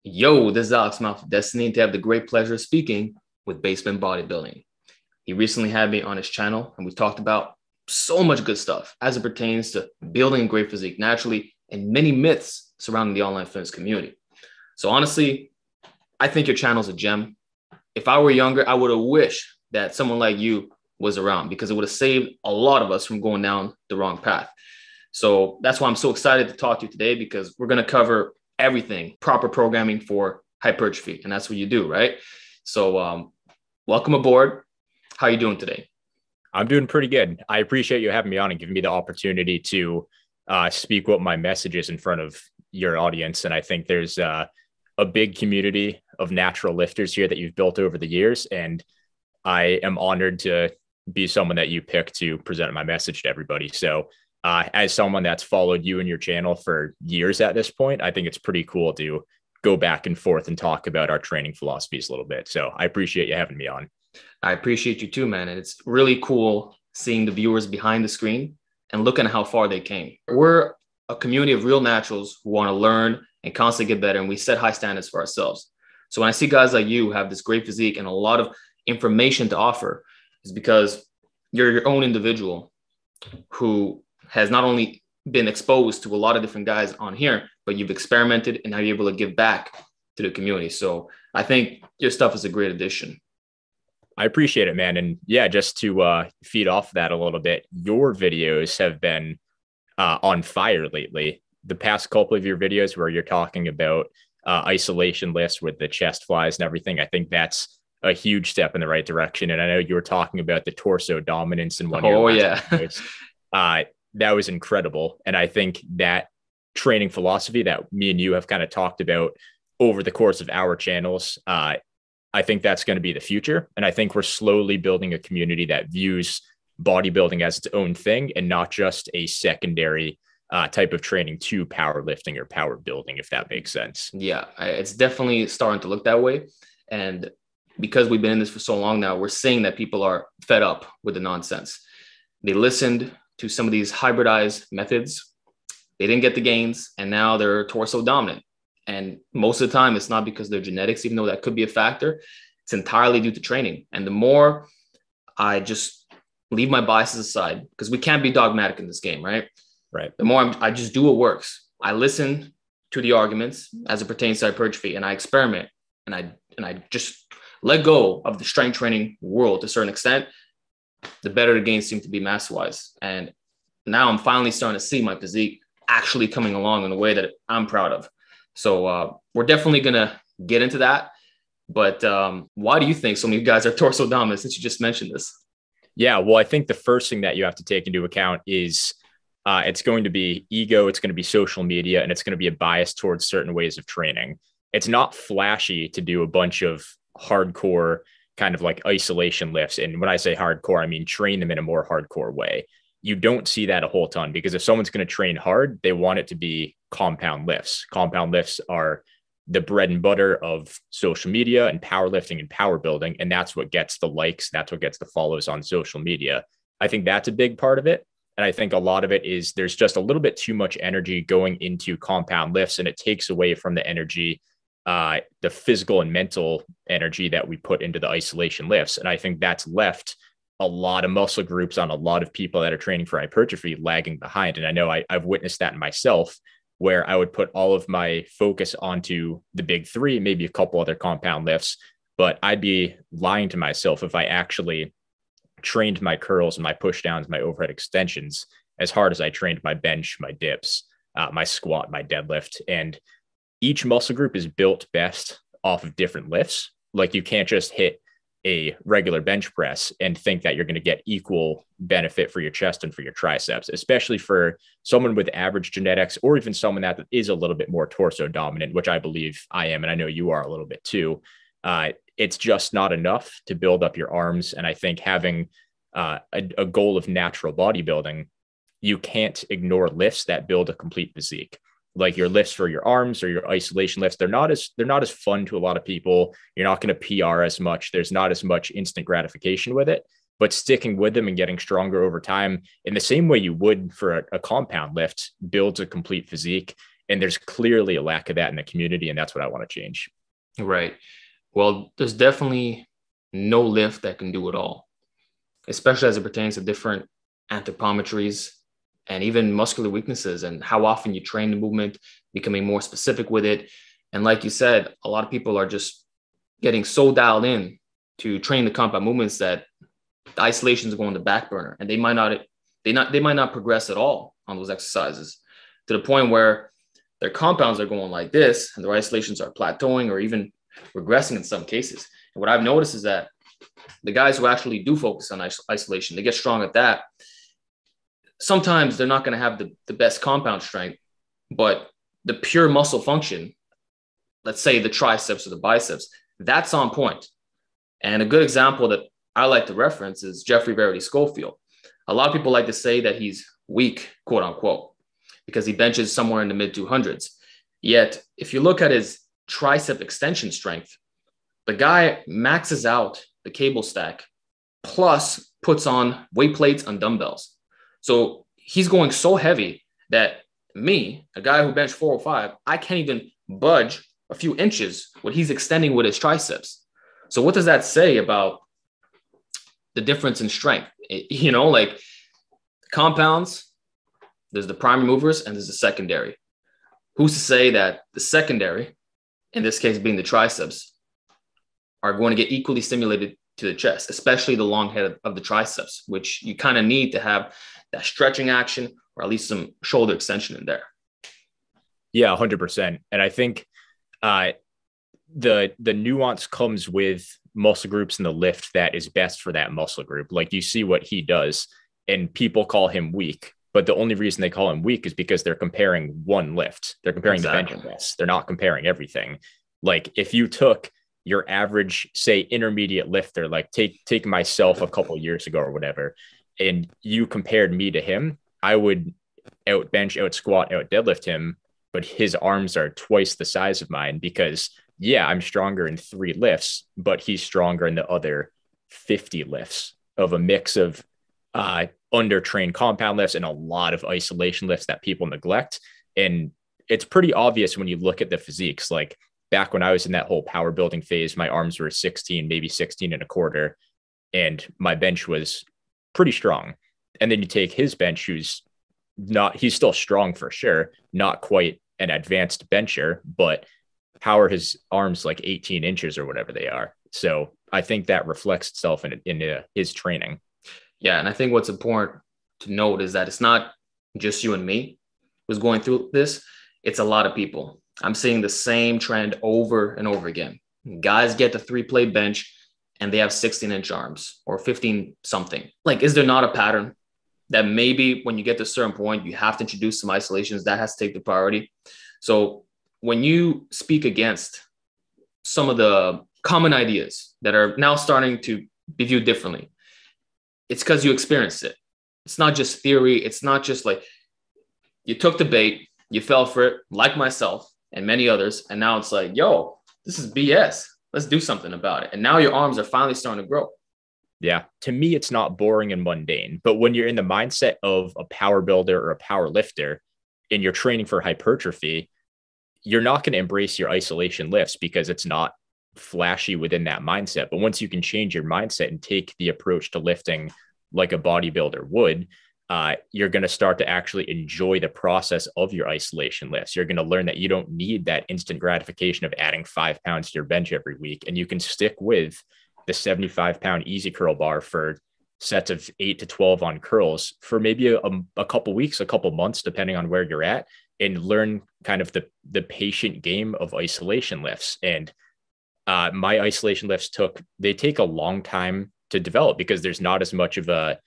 Yo, this is Alex from Alphadestiny, and to have the great pleasure of speaking with Basement Bodybuilding. He recently had me on his channel, and we talked about so much good stuff as it pertains to building a great physique naturally and many myths surrounding the online fitness community. So honestly, I think your channel is a gem. If I were younger, I would have wished that someone like you was around because it would have saved a lot of us from going down the wrong path. So that's why I'm so excited to talk to you today, because we're going to cover everything, proper programming for hypertrophy. And that's what you do, right? So welcome aboard. How are you doing today? I'm doing pretty good. I appreciate you having me on and giving me the opportunity to speak what my message is in front of your audience. And I think there's a big community of natural lifters here that you've built over the years. And I am honored to be someone that you pick to present my message to everybody. So as someone that's followed you and your channel for years at this point, I think it's pretty cool to go back and forth and talk about our training philosophies a little bit. So I appreciate you having me on. I appreciate you too, man. And it's really cool seeing the viewers behind the screen and looking at how far they came. We're a community of real naturals who want to learn and constantly get better. And we set high standards for ourselves. So when I see guys like you have this great physique and a lot of information to offer, is because you're your own individual who has not only been exposed to a lot of different guys on here, but you've experimented and now you're able to give back to the community. So I think your stuff is a great addition. I appreciate it, man. And yeah, just to feed off that a little bit, your videos have been on fire lately. The past couple of your videos where you're talking about isolation lifts with the chest flies and everything, I think that's a huge step in the right direction. And I know you were talking about the torso dominance in one of your last videos. That was incredible. And I think that training philosophy that me and you have kind of talked about over the course of our channels, I think that's going to be the future. And I think we're slowly building a community that views bodybuilding as its own thing and not just a secondary type of training to powerlifting or power building, if that makes sense. Yeah, it's definitely starting to look that way. And because we've been in this for so long now, we're seeing that people are fed up with the nonsense. They listened to some of these hybridized methods. They didn't get the gains, and now they're torso dominant. And most of the time, it's not because of their genetics, even though that could be a factor. It's entirely due to training. And the more I just leave my biases aside, because we can't be dogmatic in this game, right? Right. The more I just do what works. I listen to the arguments as it pertains to hypertrophy, and I experiment, and I just let go of the strength training world to a certain extent. The better the gains seem to be mass-wise. And now I'm finally starting to see my physique actually coming along in a way that I'm proud of. So we're definitely going to get into that. But why do you think so many guys are torso dominant, since you just mentioned this? Yeah, well, I think the first thing that you have to take into account is it's going to be ego, it's going to be social media, and it's going to be a bias towards certain ways of training. It's not flashy to do a bunch of hardcore kind of like isolation lifts. And when I say hardcore, I mean train them in a more hardcore way. You don't see that a whole ton, because if someone's going to train hard, they want it to be compound lifts. Compound lifts are the bread and butter of social media and powerlifting and power building. And that's what gets the likes. That's what gets the follows on social media. I think that's a big part of it. And I think a lot of it is there's just a little bit too much energy going into compound lifts, and it takes away from the energy, the physical and mental energy that we put into the isolation lifts. And I think that's left a lot of muscle groups on a lot of people that are training for hypertrophy lagging behind. And I know I've witnessed that in myself, where I would put all of my focus onto the big three, maybe a couple other compound lifts, but I'd be lying to myself if I actually trained my curls and my push downs, my overhead extensions as hard as I trained my bench, my dips, my squat, my deadlift. And each muscle group is built best off of different lifts. Like you can't just hit a regular bench press and think that you're going to get equal benefit for your chest and for your triceps, especially for someone with average genetics, or even someone that is a little bit more torso dominant, which I believe I am. And I know you are a little bit too. It's just not enough to build up your arms. And I think having a goal of natural bodybuilding, you can't ignore lifts that build a complete physique. Like your lifts for your arms or your isolation lifts, they're not as fun to a lot of people. You're not going to PR as much. There's not as much instant gratification with it, but sticking with them and getting stronger over time in the same way you would for a compound lift builds a complete physique. And there's clearly a lack of that in the community. And that's what I want to change. Right. Well, there's definitely no lift that can do it all, especially as it pertains to different anthropometries and even muscular weaknesses and how often you train the movement, becoming more specific with it. And like you said, a lot of people are just getting so dialed in to train the compound movements that the isolations go on the back burner, and they might not progress at all on those exercises, to the point where their compounds are going like this and their isolations are plateauing or even regressing in some cases. And what I've noticed is that the guys who actually do focus on isolation, they get strong at that. Sometimes they're not going to have the best compound strength, but the pure muscle function, let's say the triceps or the biceps, that's on point. And a good example that I like to reference is Jeffrey Verity Schofield. A lot of people like to say that he's weak, quote unquote, because he benches somewhere in the mid 200s. Yet, if you look at his tricep extension strength, the guy maxes out the cable stack plus puts on weight plates and dumbbells. So he's going so heavy that me, a guy who benched 405, I can't even budge a few inches what he's extending with his triceps. So what does that say about the difference in strength? Like compounds, there's the primary movers and there's the secondary. Who's to say that the secondary, in this case being the triceps, are going to get equally stimulated to the chest, especially the long head of the triceps, which you kind of need to have that stretching action or at least some shoulder extension in there. Yeah, 100%. And I think the nuance comes with muscle groups in the lift that is best for that muscle group. Like you see what he does and people call him weak, but the only reason they call him weak is because they're comparing one lift. They're comparing the bench press. They're not comparing everything. Like if you took your average, say, intermediate lifter, like take myself a couple of years ago or whatever, and you compared me to him, I would out bench, out squat, out deadlift him, but his arms are twice the size of mine because I'm stronger in 3 lifts, but he's stronger in the other 50 lifts of a mix of undertrained compound lifts and a lot of isolation lifts that people neglect. And it's pretty obvious when you look at the physiques. Like back when I was in that whole power building phase, my arms were 16, maybe 16 and a quarter, and my bench was pretty strong. And then you take his bench, he's still strong for sure, not quite an advanced bencher, but how are his arms like 18 inches or whatever they are? So I think that reflects itself in his training. Yeah. And I think what's important to note is that it's not just you and me who's going through this. It's a lot of people. I'm seeing the same trend over and over again. Guys get the 3-plate bench and they have 16-inch arms or 15 something. Like, is there not a pattern that maybe when you get to a certain point, you have to introduce some isolations that has to take the priority? So when you speak against some of the common ideas that are now starting to be viewed differently, it's because you experienced it. It's not just theory. It's not just like you took the bait, you fell for it, like myself and many others. And now it's like, yo, this is BS. Let's do something about it. And now your arms are finally starting to grow. Yeah. To me, it's not boring and mundane. But when you're in the mindset of a power builder or a power lifter and you're training for hypertrophy, you're not going to embrace your isolation lifts because it's not flashy within that mindset. But once you can change your mindset and take the approach to lifting like a bodybuilder would, you're going to start to actually enjoy the process of your isolation lifts. You're going to learn that you don't need that instant gratification of adding 5 pounds to your bench every week. And you can stick with the 75-pound easy curl bar for sets of 8 to 12 on curls for maybe a couple weeks, a couple months, depending on where you're at, and learn kind of the patient game of isolation lifts. And my isolation lifts take a long time to develop because there's not as much of a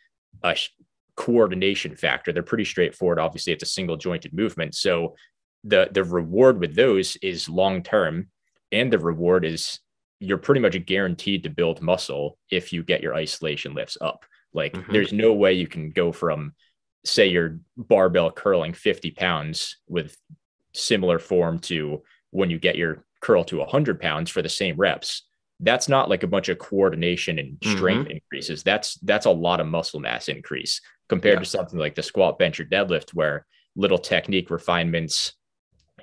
coordination factor. They're pretty straightforward. Obviously, it's a single jointed movement. So the reward with those is long-term, and the reward is you're pretty much guaranteed to build muscle if you get your isolation lifts up. Like there's no way you can go from, say, your barbell curling 50 pounds with similar form to when you get your curl to 100 pounds for the same reps. That's not like a bunch of coordination and strength increases. That's a lot of muscle mass increase compared to something like the squat, bench, or deadlift, where little technique refinements,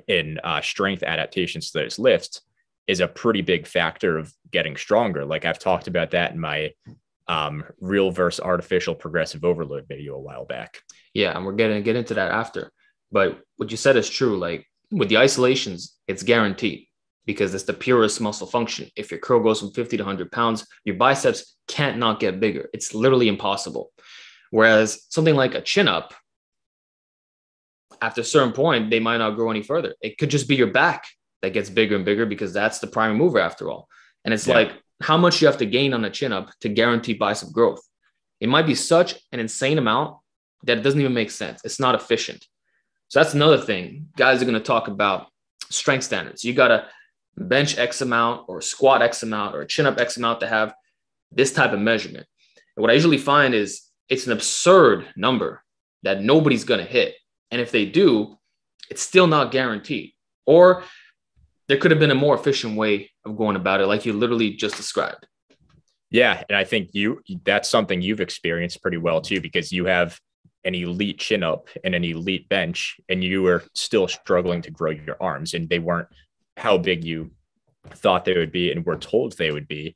in strength adaptations to those lifts is a pretty big factor of getting stronger. Like I've talked about that in my real versus artificial progressive overload video a while back. Yeah, and we're going to get into that after. But what you said is true. Like with the isolations, it's guaranteed because it's the purest muscle function. If your curl goes from 50 to 100 pounds, your biceps can't not get bigger. It's literally impossible. Whereas something like a chin up, after a certain point, they might not grow any further. It could just be your back that gets bigger and bigger because that's the primary mover after all. And it's like how much you have to gain on a chin up to guarantee bicep growth. It might be such an insane amount that it doesn't even make sense. It's not efficient. So that's another thing. Guys are going to talk about strength standards. You got to bench X amount or squat X amount or chin up X amount to have this type of measurement. And what I usually find is it's an absurd number that nobody's going to hit. And if they do, it's still not guaranteed. Or there could have been a more efficient way of going about it, like you literally just described. Yeah. And I think that's something you've experienced pretty well too, because you have an elite chin up and an elite bench, and you were still struggling to grow your arms, and they weren't how big you thought they would be and were told they would be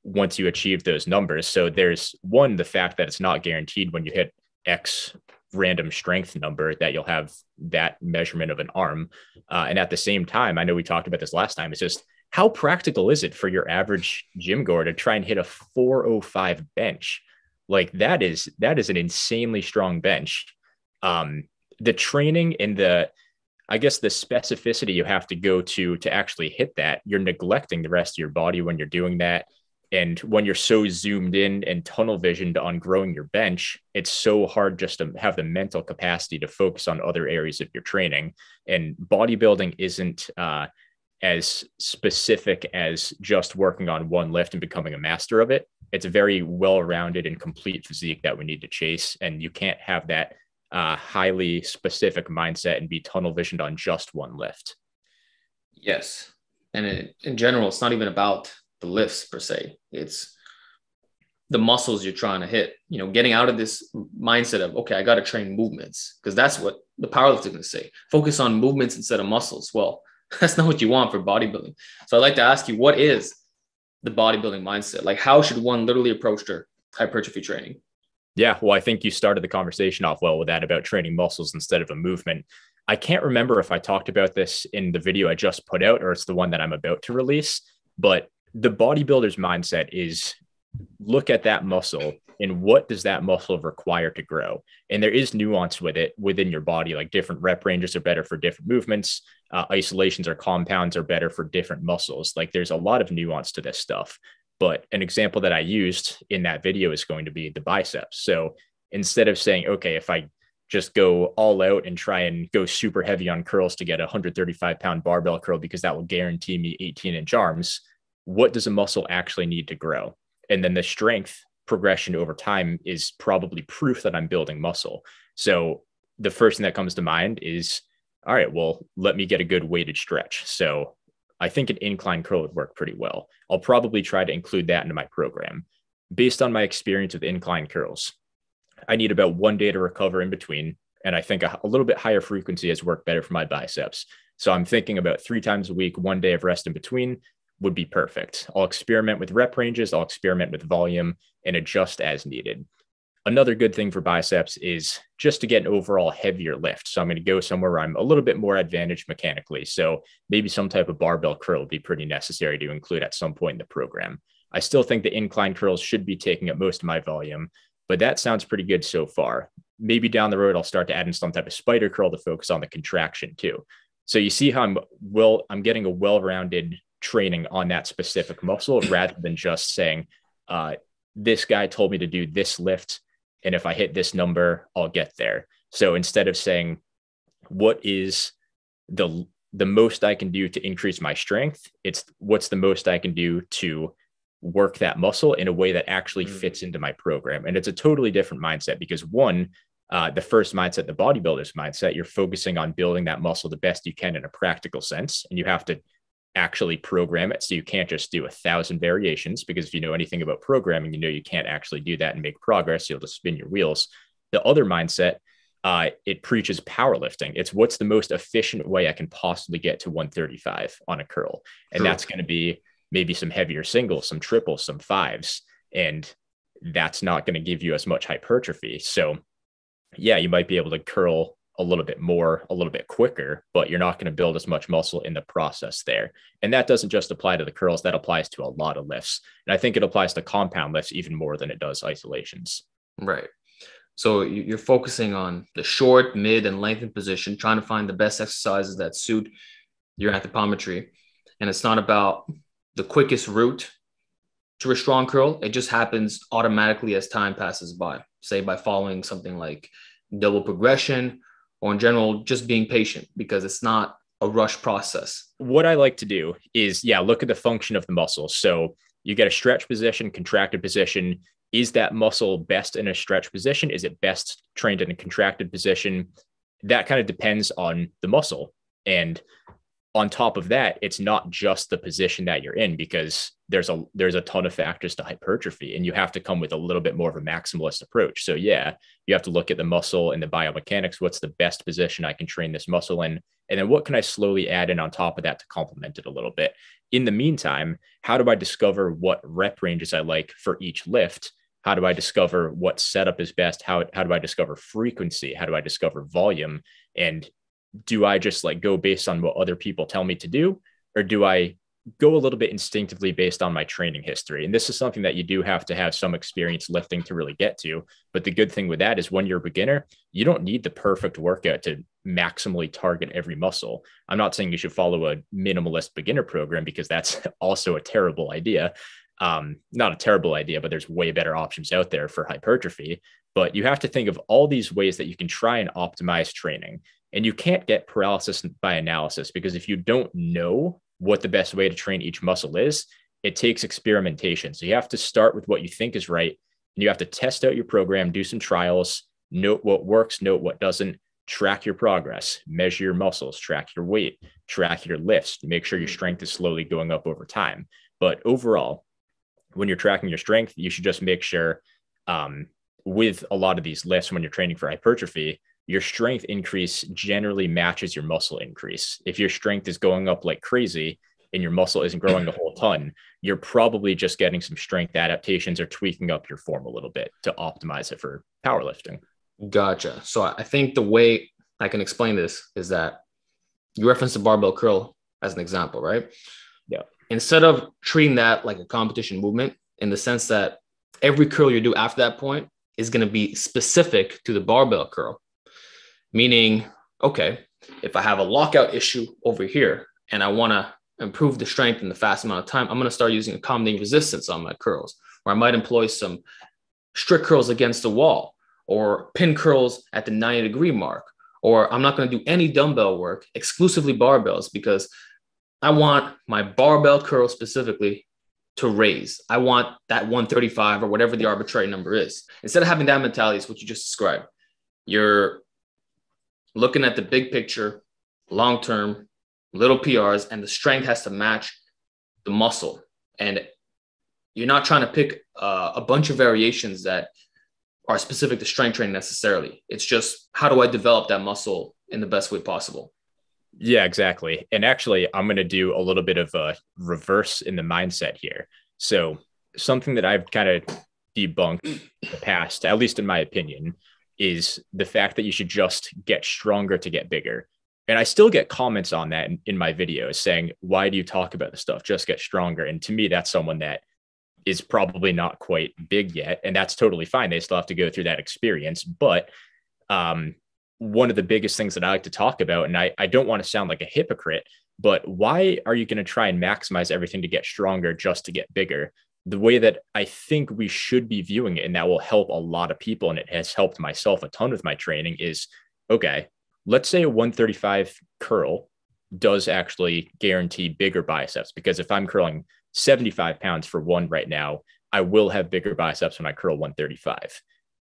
once you achieve those numbers. So there's the fact that it's not guaranteed when you hit X random strength number that you'll have that measurement of an arm. And at the same time, I know we talked about this last time, it's just how practical is it for your average gym goer to try and hit a 405 bench? Like that is an insanely strong bench. The training and the specificity you have to go to actually hit that, you're neglecting the rest of your body when you're doing that. And when you're so zoomed in and tunnel visioned on growing your bench, it's so hard just to have the mental capacity to focus on other areas of your training. And bodybuilding isn't as specific as just working on one lift and becoming a master of it. It's a very well-rounded and complete physique that we need to chase. And you can't have that highly specific mindset and be tunnel visioned on just one lift. Yes. And in general, it's not even about the lifts per se. It's the muscles you're trying to hit, getting out of this mindset of, okay, I got to train movements, because that's what the powerlifter is going to say. Focus on movements instead of muscles. Well, that's not what you want for bodybuilding. So I'd like to ask you, what is the bodybuilding mindset? Like, how should one literally approach their hypertrophy training? Yeah, well, I think you started the conversation off well with that about training muscles instead of a movement. I can't remember if I talked about this in the video I just put out or it's the one that I'm about to release, but the bodybuilder's mindset is look at that muscle and what does that muscle require to grow? And there is nuance with it within your body, like different rep ranges are better for different movements. Isolations or compounds are better for different muscles. Like there's a lot of nuance to this stuff. But an example that I used in that video is going to be the biceps. So instead of saying, okay, if I just go all out and try and go super heavy on curls to get a 135-pound barbell curl because that will guarantee me 18-inch arms, what does a muscle actually need to grow? And then the strength progression over time is probably proof that I'm building muscle. So the first thing that comes to mind is, all right, well, let me get a good weighted stretch. So I think an incline curl would work pretty well. I'll probably try to include that into my program. Based on my experience with incline curls, I need about 1 day to recover in between. And I think a little bit higher frequency has worked better for my biceps. So I'm thinking about 3 times a week, 1 day of rest in between would be perfect. I'll experiment with rep ranges, I'll experiment with volume and adjust as needed. Another good thing for biceps is just to get an overall heavier lift. So I'm going to go somewhere where I'm a little bit more advantaged mechanically. So maybe some type of barbell curl would be pretty necessary to include at some point in the program. I still think the incline curls should be taking up most of my volume, but that sounds pretty good so far. Maybe down the road, I'll start to add in some type of spider curl to focus on the contraction too. So you see how I'm getting a well-rounded training on that specific muscle rather than just saying, this guy told me to do this lift, and if I hit this number, I'll get there. So instead of saying, what is the most I can do to increase my strength, it's what's the most I can do to work that muscle in a way that actually fits into my program. And it's a totally different mindset because the first mindset, the bodybuilder's mindset, you're focusing on building that muscle the best you can in a practical sense. And you have to actually program it. So you can't just do 1,000 variations, because if you know anything about programming, you know you can't actually do that and make progress. You'll just spin your wheels. The other mindset it preaches powerlifting. It's what's the most efficient way I can possibly get to 135 on a curl. And True. that's going to be maybe some heavier singles, some triples, some fives. And that's not going to give you as much hypertrophy. So yeah, you might be able to curl a little bit more, a little bit quicker, but you're not going to build as much muscle in the process there. And that doesn't just apply to the curls, that applies to a lot of lifts. And I think it applies to compound lifts even more than it does isolations. Right. So you're focusing on the short, mid, and lengthened position, trying to find the best exercises that suit your anthropometry. And it's not about the quickest route to a strong curl. It just happens automatically as time passes by, say by following something like double progression, or in general, just being patient, because it's not a rush process. What I like to do is, look at the function of the muscle. So you get a stretch position, contracted position. Is that muscle best in a stretch position? Is it best trained in a contracted position? That kind of depends on the muscle. And on top of that, it's not just the position that you're in, because there's a ton of factors to hypertrophy, and you have to come with a little bit more of a maximalist approach. So you have to look at the muscle and the biomechanics. What's the best position I can train this muscle in? And then what can I slowly add in on top of that to complement it a little bit? In the meantime, how do I discover what rep ranges I like for each lift? How do I discover what setup is best? How do I discover frequency? How do I discover volume? And do I just go based on what other people tell me to do? Or do I go a little bit instinctively based on my training history? And this is something that you do have to have some experience lifting to really get to. But the good thing with that is when you're a beginner, you don't need the perfect workout to maximally target every muscle. I'm not saying you should follow a minimalist beginner program, because that's also a terrible idea. Not a terrible idea, but there's way better options out there for hypertrophy. But you have to think of all these ways that you can try and optimize training. And you can't get paralysis by analysis, because if you don't know what the best way to train each muscle is, it takes experimentation. So you have to start with what you think is right, and you have to test out your program, do some trials, note what works, note what doesn't, track your progress, measure your muscles, track your weight, track your lifts, make sure your strength is slowly going up over time. But overall, when you're tracking your strength, you should just make sure with a lot of these lifts, when you're training for hypertrophy, your strength increase generally matches your muscle increase. If your strength is going up like crazy and your muscle isn't growing a whole ton, you're probably just getting some strength adaptations or tweaking up your form a little bit to optimize it for powerlifting. Gotcha. So I think the way I can explain this is that you referenced the barbell curl as an example, right? Yeah. Instead of treating that like a competition movement, in the sense that every curl you do after that point is going to be specific to the barbell curl. Meaning, okay, if I have a lockout issue over here and I want to improve the strength in the fast amount of time, I'm going to start using accommodating resistance on my curls, or I might employ some strict curls against the wall, or pin curls at the 90-degree mark, or I'm not going to do any dumbbell work, exclusively barbells, because I want my barbell curl specifically to raise. I want that 135 or whatever the arbitrary number is. Instead of having that mentality, is what you just described. You're looking at the big picture, long-term, little PRs, and the strength has to match the muscle. And you're not trying to pick a bunch of variations that are specific to strength training necessarily. It's just, how do I develop that muscle in the best way possible? Yeah, exactly. And actually, I'm going to do a little bit of a reverse in the mindset here. So something that I've kind of debunked in the past, at least in my opinion, is the fact that you should just get stronger to get bigger. And I still get comments on that in my videos saying, why do you talk about this stuff? Just get stronger. And to me, that's someone that is probably not quite big yet. And that's totally fine. They still have to go through that experience. But one of the biggest things that I like to talk about, and I don't want to sound like a hypocrite, but why are you going to try and maximize everything to get stronger just to get bigger? The way that I think we should be viewing it, and that will help a lot of people, and it has helped myself a ton with my training, is, okay, let's say a 135 curl does actually guarantee bigger biceps, because if I'm curling 75 pounds for one right now, I will have bigger biceps when I curl 135.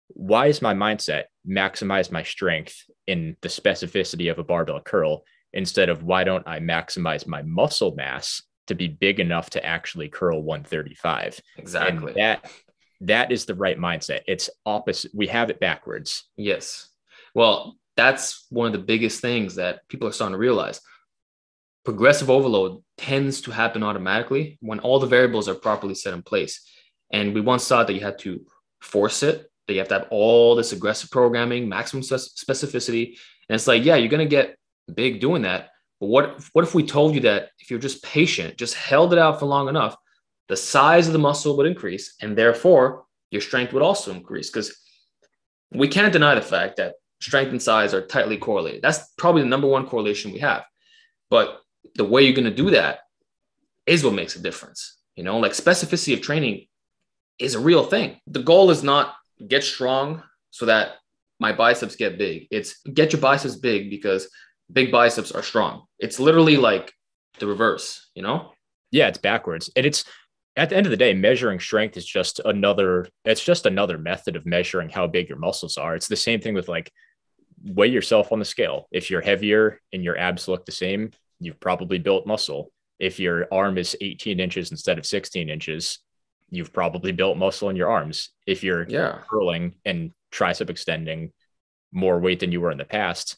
Why is my mindset maximize my strength in the specificity of a barbell curl, instead of why don't I maximize my muscle mass to be big enough to actually curl 135? Exactly. And that is the right mindset. It's opposite. We have it backwards. Yes. Well, that's one of the biggest things that people are starting to realize. Progressive overload tends to happen automatically when all the variables are properly set in place. And we once thought that you had to force it, that you have to have all this aggressive programming, maximum specificity. And it's like, yeah, you're going to get big doing that. But what if we told you that if you're just patient, just held it out for long enough, the size of the muscle would increase and therefore your strength would also increase? Because we can't deny the fact that strength and size are tightly correlated. That's probably the number one correlation we have. But the way you're going to do that is what makes a difference. Like specificity of training is a real thing. The goal is not get strong so that my biceps get big. It's get your biceps big because big biceps are strong. It's literally like the reverse. Yeah, it's backwards. And it's at the end of the day, measuring strength is just another method of measuring how big your muscles are. It's the same thing with like weigh yourself on the scale. If you're heavier and your abs look the same, you've probably built muscle. If your arm is 18 inches instead of 16 inches, you've probably built muscle in your arms. If you're curling and tricep extending more weight than you were in the past,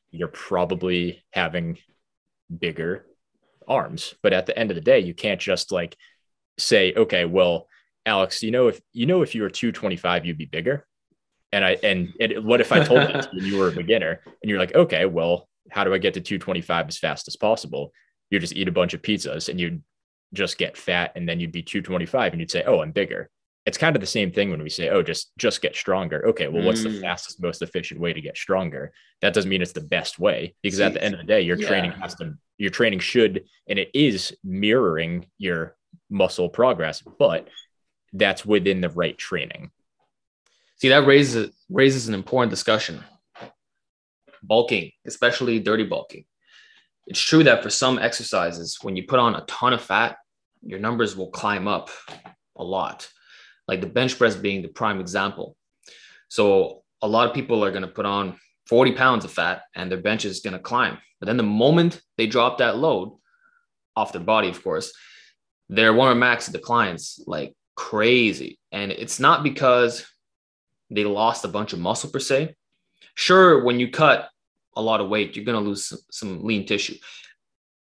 you're probably having bigger arms. But at the end of the day, you can't just like say, okay, well, Alex, if you were 225, you'd be bigger. And what if I told you when you were a beginner and you're like, okay, well, how do I get to 225 as fast as possible? You just eat a bunch of pizzas and you'd just get fat and then you'd be 225 and you'd say, oh, I'm bigger. It's kind of the same thing when we say, oh, just get stronger. Okay, well, what's the fastest, most efficient way to get stronger? That doesn't mean it's the best way, because at the end of the day, your training should, and it is mirroring your muscle progress, but that's within the right training. See, that raises an important discussion. Bulking, especially dirty bulking. It's true that for some exercises, when you put on a ton of fat, your numbers will climb up a lot, like the bench press being the prime example. So a lot of people are going to put on 40 pounds of fat and their bench is going to climb. But then the moment they drop that load off their body, of course, their warm max declines like crazy. And it's not because they lost a bunch of muscle per se. Sure, when you cut a lot of weight, you're going to lose some lean tissue,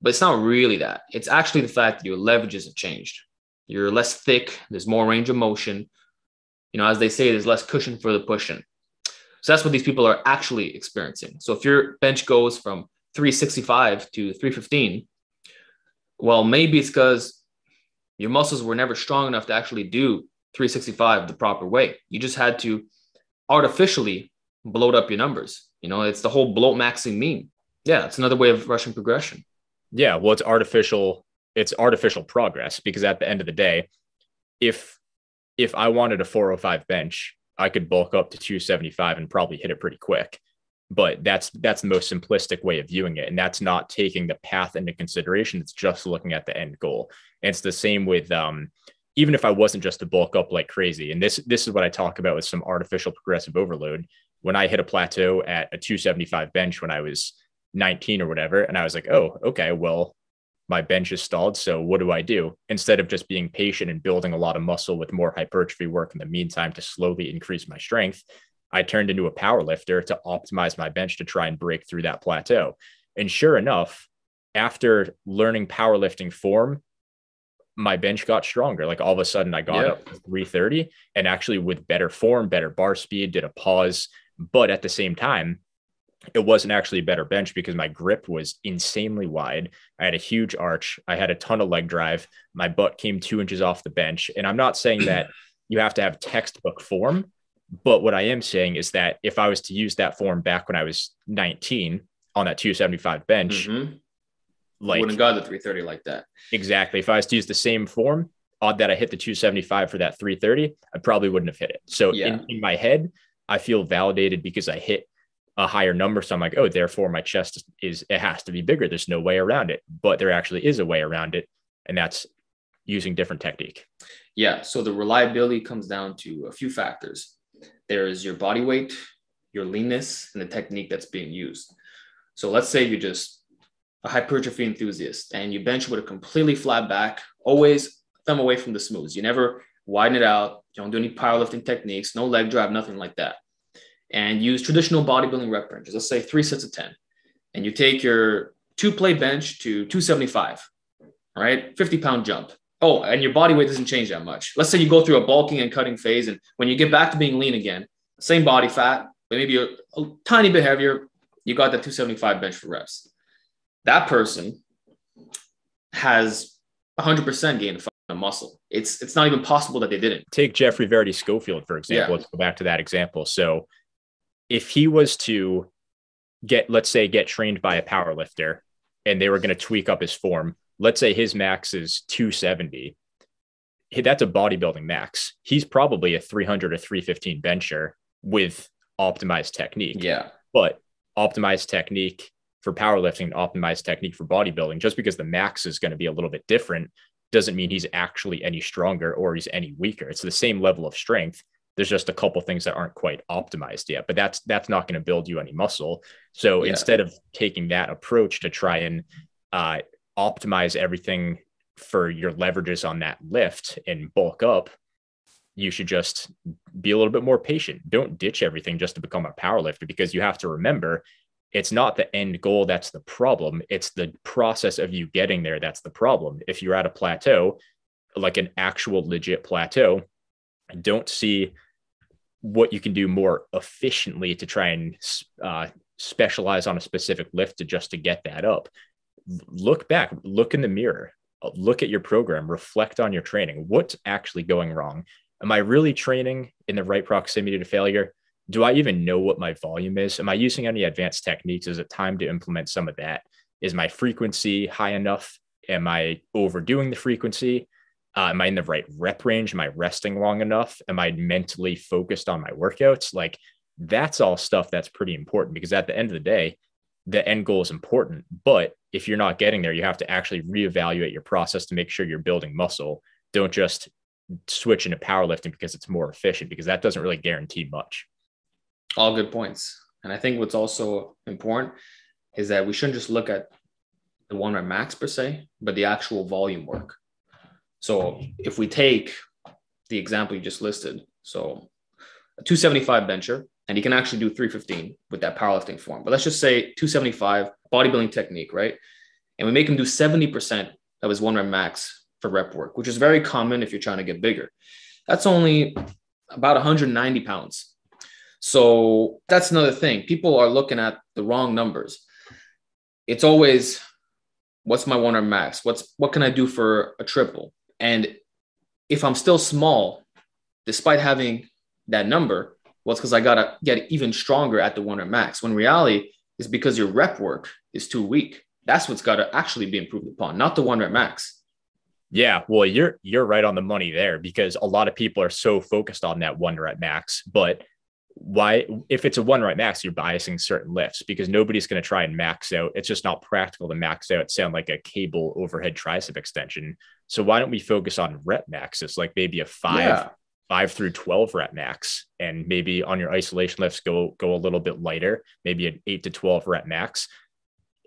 but it's not really that. It's actually the fact that your leverages have changed. You're less thick. There's more range of motion. As they say, there's less cushion for the push-in. So that's what these people are actually experiencing. So if your bench goes from 365 to 315, well, maybe it's because your muscles were never strong enough to actually do 365 the proper way. You just had to artificially bloat up your numbers. It's the whole bloat maxing meme. Yeah, it's another way of rushing progression. Yeah, well, it's artificial progress, because at the end of the day, if I wanted a 405 bench, I could bulk up to 275 and probably hit it pretty quick. But that's the most simplistic way of viewing it. And that's not taking the path into consideration. It's just looking at the end goal. And it's the same with even if I wasn't just to bulk up like crazy. And this is what I talk about with some artificial progressive overload. When I hit a plateau at a 275 bench when I was 19 or whatever, and I was like, oh, okay, well, my bench is stalled. So what do I do? Instead of just being patient and building a lot of muscle with more hypertrophy work in the meantime to slowly increase my strength, I turned into a power lifter to optimize my bench to try and break through that plateau. And sure enough, after learning powerlifting form, my bench got stronger. Like all of a sudden I got up to 330 and actually with better form, better bar speed, did a pause. But at the same time, it wasn't actually a better bench because my grip was insanely wide. I had a huge arch. I had a ton of leg drive. My butt came 2 inches off the bench. And I'm not saying that you have to have textbook form, but what I am saying is that if I was to use that form back when I was 19 on that 275 bench, like, wouldn't have got the 330 like that. Exactly. If I was to use the same form that I hit the 275 for that 330, I probably wouldn't have hit it. So in my head, I feel validated because I hit a higher number. So I'm like, oh, therefore my chest it has to be bigger. There's no way around it, but there actually is a way around it. And that's using different technique. Yeah. So the reliability comes down to a few factors. There's your body weight, your leanness, and the technique that's being used. So let's say you're just a hypertrophy enthusiast and you bench with a completely flat back, always thumb away from the smooths. You never widen it out. You don't do any powerlifting techniques, no leg drive, nothing like that. and use traditional bodybuilding rep ranges, let's say 3 sets of 10, and you take your 2 plate bench to 275, right? 50-pound jump. Oh, and your body weight doesn't change that much. Let's say you go through a bulking and cutting phase, and when you get back to being lean again, same body fat, but maybe a tiny bit heavier, you got that 275 bench for reps. That person has 100% gain of muscle. It's not even possible that they didn't. Take Jeffrey Verity Schofield, for example. Let's go back to that example. So if he was to let's say get trained by a power lifter and they were going to tweak up his form, let's say his max is 270. That's a bodybuilding max. He's probably a 300 or 315 bencher with optimized technique. Yeah. But optimized technique for powerlifting, optimized technique for bodybuilding, just because the max is going to be a little bit different doesn't mean he's actually any stronger or he's any weaker. It's the same level of strength. There's just a couple things that aren't quite optimized yet, but that's not going to build you any muscle. So instead of taking that approach to try and optimize everything for your leverages on that lift and bulk up, you should just be a little bit more patient. Don't ditch everything just to become a power lifter, because you have to remember it's not the end goal that's the problem. It's the process of you getting there that's the problem. If you're at a plateau, like an actual legit plateau, don't see what you can do more efficiently to try and specialize on a specific lift to get that up. Look back, look in the mirror, look at your program, reflect on your training. What's actually going wrong? Am I really training in the right proximity to failure? Do I even know what my volume is? Am I using any advanced techniques? Is it time to implement some of that? Is my frequency high enough? Am I overdoing the frequency? Am I in the right rep range? Am I resting long enough? Am I mentally focused on my workouts? Like, that's all stuff that's pretty important, because at the end of the day, the end goal is important. But if you're not getting there, you have to actually reevaluate your process to make sure you're building muscle. Don't just switch into powerlifting because it's more efficient, because that doesn't really guarantee much. All good points. And I think what's also important is that we shouldn't just look at the 1 rep max per se, but the actual volume work. So if we take the example you just listed, so a 275 bencher, and he can actually do 315 with that powerlifting form, but let's just say 275 bodybuilding technique, right? And we make him do 70% of his 1 rep max for rep work, which is very common if you're trying to get bigger. That's only about 190 pounds. So that's another thing. People are looking at the wrong numbers. It's always, what's my 1 rep max? What can I do for a triple? And if I'm still small, despite having that number, well, it's because I got to get even stronger at the 1 rep max. When reality is because your rep work is too weak. That's what's got to actually be improved upon, not the 1 rep max. Yeah, well, you're right on the money there, because a lot of people are so focused on that 1 rep max. But why, if it's a 1 rep max, you're biasing certain lifts, because nobody's going to try and max out. It's just not practical to max out, sound like a cable overhead tricep extension. So why don't we focus on rep maxes, like maybe a 5 through 12 rep max, and maybe on your isolation lifts go a little bit lighter, maybe an 8 to 12 rep max.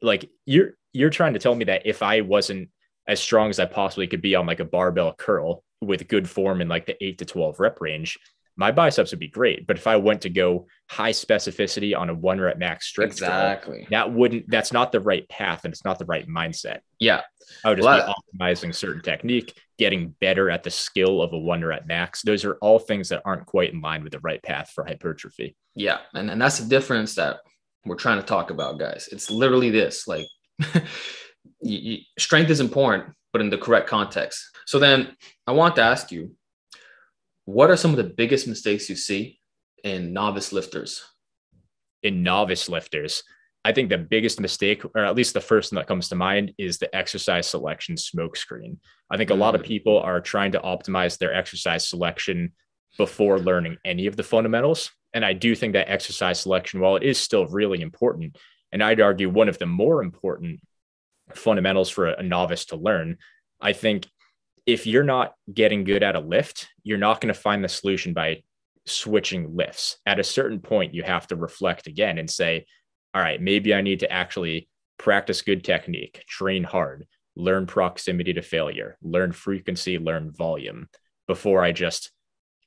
Like, you're trying to tell me that if I wasn't as strong as I possibly could be on like a barbell curl with good form in like the 8 to 12 rep range, my biceps would be great. But if I went to go high specificity on a 1 rep max strict exactly, curl, that's not the right path, and it's not the right mindset. Yeah. I would just be optimizing certain technique, getting better at the skill of a 1 rep max. Those are all things that aren't quite in line with the right path for hypertrophy. Yeah. And that's the difference that we're trying to talk about, guys. It's literally this, like, strength is important, but in the correct context. So then I want to ask you, what are some of the biggest mistakes you see in novice lifters? In novice lifters, I think the biggest mistake, or at least the first one that comes to mind, is the exercise selection smokescreen. I think a lot of people are trying to optimize their exercise selection before learning any of the fundamentals. And I do think that exercise selection, while it is still really important, and I'd argue one of the more important fundamentals for a novice to learn, I think if you're not getting good at a lift, you're not going to find the solution by switching lifts. At a certain point, you have to reflect again and say, all right, maybe I need to actually practice good technique, train hard, learn proximity to failure, learn frequency, learn volume before I just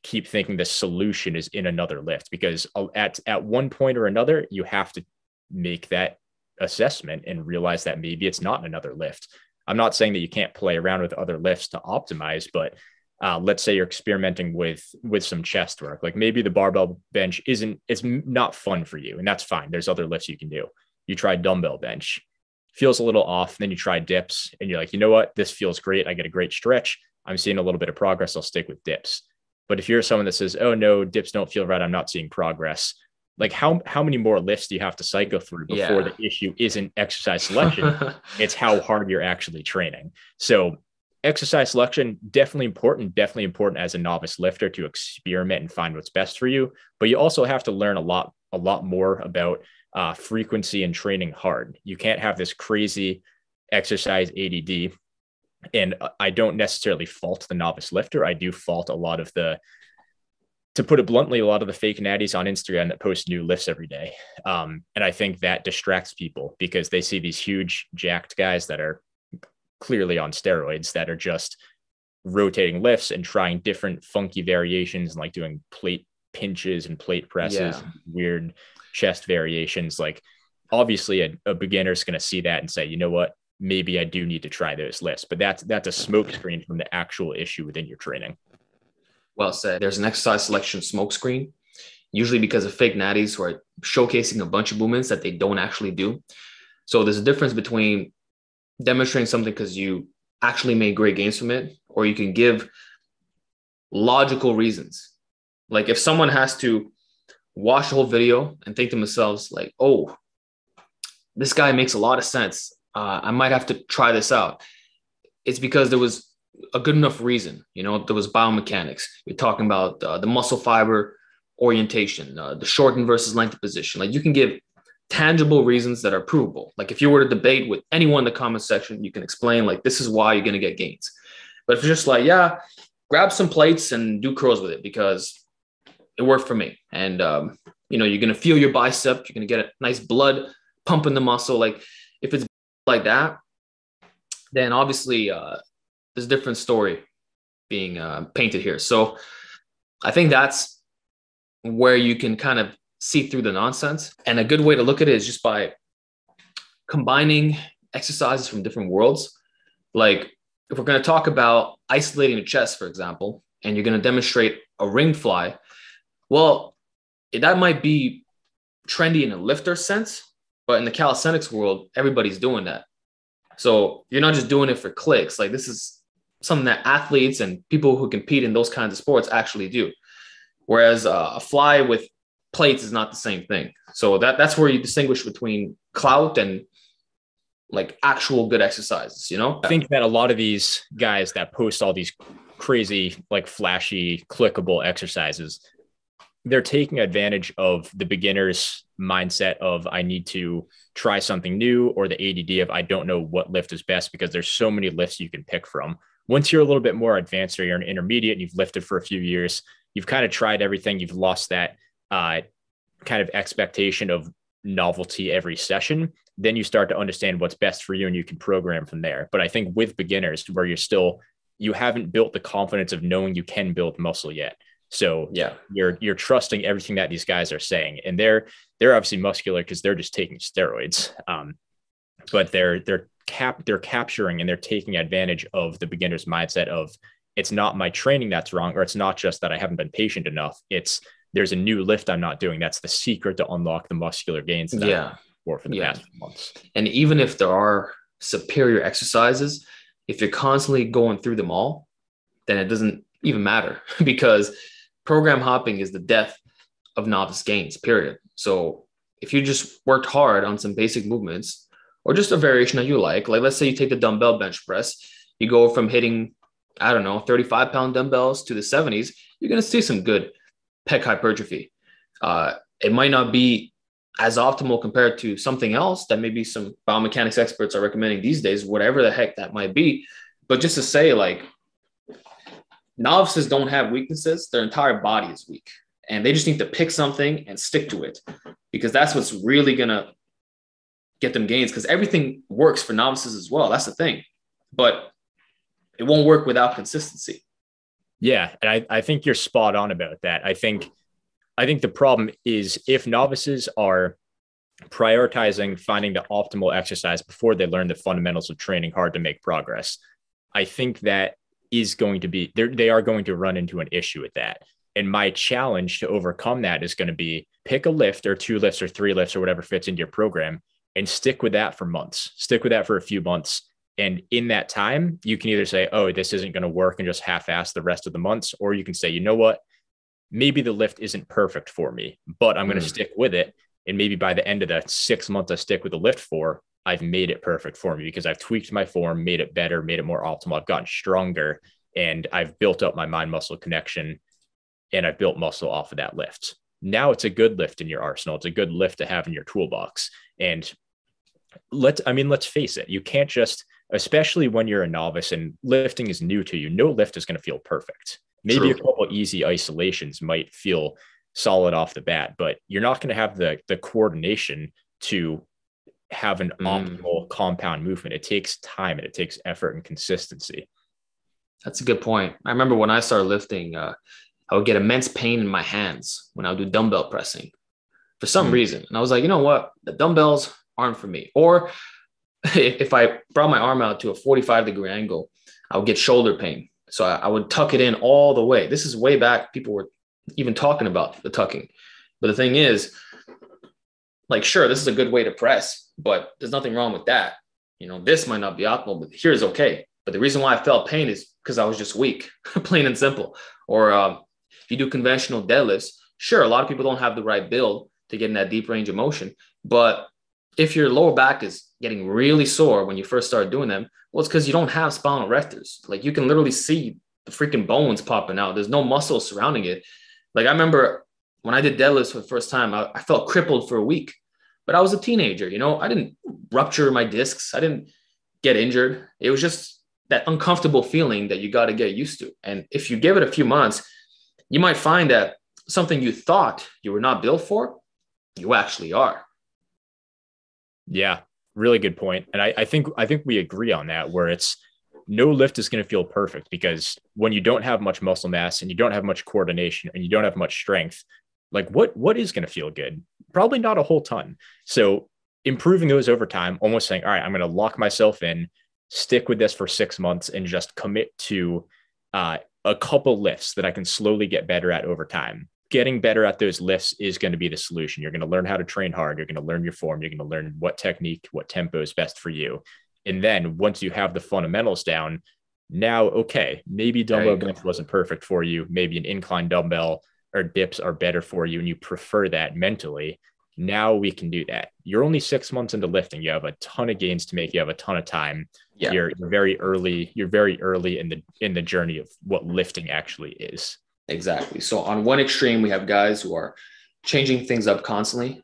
keep thinking the solution is in another lift, because at one point or another, you have to make that assessment and realize that maybe it's not another lift. I'm not saying that you can't play around with other lifts to optimize, but let's say you're experimenting with some chest work. Like maybe the barbell bench it's not fun for you, and that's fine. There's other lifts you can do. You try dumbbell bench, feels a little off. Then you try dips and you're like, you know what? This feels great. I get a great stretch. I'm seeing a little bit of progress. I'll stick with dips. But if you're someone that says, oh no, dips don't feel right, I'm not seeing progress. Like how many more lifts do you have to cycle through before the issue isn't exercise selection? It's how hard you're actually training. So exercise selection, definitely important as a novice lifter to experiment and find what's best for you. But you also have to learn a lot more about frequency and training hard. You can't have this crazy exercise ADD. And I don't necessarily fault the novice lifter. I do fault a lot of to put it bluntly, a lot of the fake natties on Instagram that post new lifts every day. And I think that distracts people because they see these huge jacked guys that are clearly on steroids that are just rotating lifts and trying different funky variations and like doing plate pinches and plate presses, and weird chest variations. Like obviously a beginner is going to see that and say, you know what, maybe I do need to try those lifts, but that's a smokescreen from the actual issue within your training. Well said. There's an exercise selection smokescreen, usually because of fake natties who are showcasing a bunch of movements that they don't actually do. So there's a difference between demonstrating something because you actually made great gains from it, or you can give logical reasons. Like if someone has to watch the whole video and think to themselves like, oh, this guy makes a lot of sense. I might have to try this out. It's because there was a good enough reason. You know, there was biomechanics. You're talking about the muscle fiber orientation, the shortened versus lengthened position. Like you can give tangible reasons that are provable. Like if you were to debate with anyone in the comment section, you can explain like, this is why you're going to get gains. But if you're just like, yeah, grab some plates and do curls with it because it worked for me. And, you know, you're going to feel your bicep. You're going to get a nice blood pump in the muscle. Like if it's like that, then obviously there's a different story being painted here. So I think that's where you can kind of see through the nonsense. And a good way to look at it is just by combining exercises from different worlds. Like if we're going to talk about isolating the chest, for example, and you're going to demonstrate a ring fly, well, that might be trendy in a lifter sense, but in the calisthenics world, everybody's doing that. So you're not just doing it for clicks. Like this is something that athletes and people who compete in those kinds of sports actually do. Whereas a fly with plates is not the same thing. So that's where you distinguish between clout and like actual good exercises, you know? I think that a lot of these guys that post all these crazy, like flashy, clickable exercises, they're taking advantage of the beginner's mindset of I need to try something new, or the ADD of I don't know what lift is best because there's so many lifts you can pick from. Once you're a little bit more advanced or you're an intermediate and you've lifted for a few years, you've kind of tried everything. You've lost that kind of expectation of novelty every session. Then you start to understand what's best for you and you can program from there. But I think with beginners where you haven't built the confidence of knowing you can build muscle yet. So yeah, you're trusting everything that these guys are saying, and they're obviously muscular because they're just taking steroids. But they're capturing and they're taking advantage of the beginner's mindset of it's not my training that's wrong, or it's not just that I haven't been patient enough. It's there's a new lift I'm not doing. That's the secret to unlock the muscular gains that for the past few months. And even if there are superior exercises, if you're constantly going through them all, then it doesn't even matter because program hopping is the death of novice gains, period. So if you just worked hard on some basic movements or just a variation that you like let's say you take the dumbbell bench press, you go from hitting, 35-pound dumbbells to the 70s, you're going to see some good pec hypertrophy. It might not be as optimal compared to something else that maybe some biomechanics experts are recommending these days, whatever the heck that might be. But just to say, like, novices don't have weaknesses. Their entire body is weak. And they just need to pick something and stick to it because that's what's really going to get them gains, because everything works for novices as well. That's the thing. But it won't work without consistency. Yeah. And I think you're spot on about that. I think the problem is if novices are prioritizing finding the optimal exercise before they learn the fundamentals of training hard to make progress, I think that is going to be, they are going to run into an issue with that. And my challenge to overcome that is going to be pick a lift or two lifts or three lifts or whatever fits into your program and stick with that for months, stick with that for a few months. And in that time, you can either say, oh, this isn't going to work and just half-ass the rest of the months, or you can say, you know what, maybe the lift isn't perfect for me, but I'm going to stick with it. And maybe by the end of the 6 months I stick with the lift for, I've made it perfect for me because I've tweaked my form, made it better, made it more optimal. I've gotten stronger and I've built up my mind muscle connection and I've built muscle off of that lift. Now it's a good lift in your arsenal. It's a good lift to have in your toolbox. And let's face it. You can't just, especially when you're a novice and lifting is new to you, no lift is going to feel perfect. Maybe a couple easy isolations might feel solid off the bat, but you're not going to have the coordination to have an optimal compound movement. It takes time and it takes effort and consistency. That's a good point. I remember when I started lifting, I would get immense pain in my hands when I would do dumbbell pressing for some reason. And I was like, you know what? The dumbbells aren't for me. Or if I brought my arm out to a 45-degree angle, I would get shoulder pain. So I would tuck it in all the way. This is way back. People were even talking about the tucking. But the thing is, like, sure, this is a good way to press, but there's nothing wrong with that. You know, this might not be optimal, but here's okay. But the reason why I felt pain is because I was just weak, plain and simple. Or if you do conventional deadlifts, sure, a lot of people don't have the right build to get in that deep range of motion. But if your lower back is getting really sore when you first start doing them, well, it's because you don't have spinal erectors. Like, you can literally see the freaking bones popping out. There's no muscle surrounding it. Like, I remember when I did deadlifts for the first time, I felt crippled for a week, but I was a teenager. You know, I didn't rupture my discs. I didn't get injured. It was just that uncomfortable feeling that you got to get used to. And if you give it a few months, you might find that something you thought you were not built for, you actually are. Yeah, really good point. And I think we agree on that, where it's no lift is going to feel perfect, because when you don't have much muscle mass and you don't have much coordination and you don't have much strength, like what is going to feel good? Probably not a whole ton. So improving those over time, almost saying, all right, I'm going to lock myself in, stick with this for 6 months and just commit to a couple lifts that I can slowly get better at over time. Getting better at those lifts is going to be the solution. You're going to learn how to train hard. You're going to learn your form. You're going to learn what technique, what tempo is best for you. And then once you have the fundamentals down, now, okay, maybe dumbbell bench wasn't perfect for you. Maybe an incline dumbbell or dips are better for you and you prefer that mentally. Now we can do that. You're only 6 months into lifting. You have a ton of gains to make. You have a ton of time. Yeah. You're very early. You're very early in the journey of what lifting actually is. Exactly. So on one extreme, we have guys who are changing things up constantly,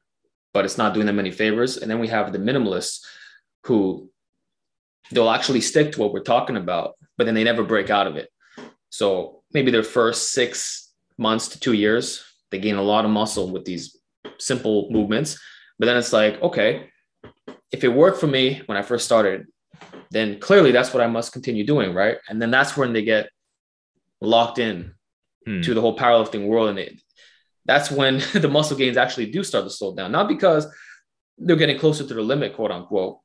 but it's not doing them any favors. And then we have the minimalists who they'll actually stick to what we're talking about, but then they never break out of it. So maybe their first 6 months to 2 years, they gain a lot of muscle with these simple movements. But then it's like, okay, if it worked for me when I first started, then clearly that's what I must continue doing, right? And then that's when they get locked in to the whole powerlifting world. And that's when the muscle gains actually do start to slow down. Not because they're getting closer to the limit, quote unquote,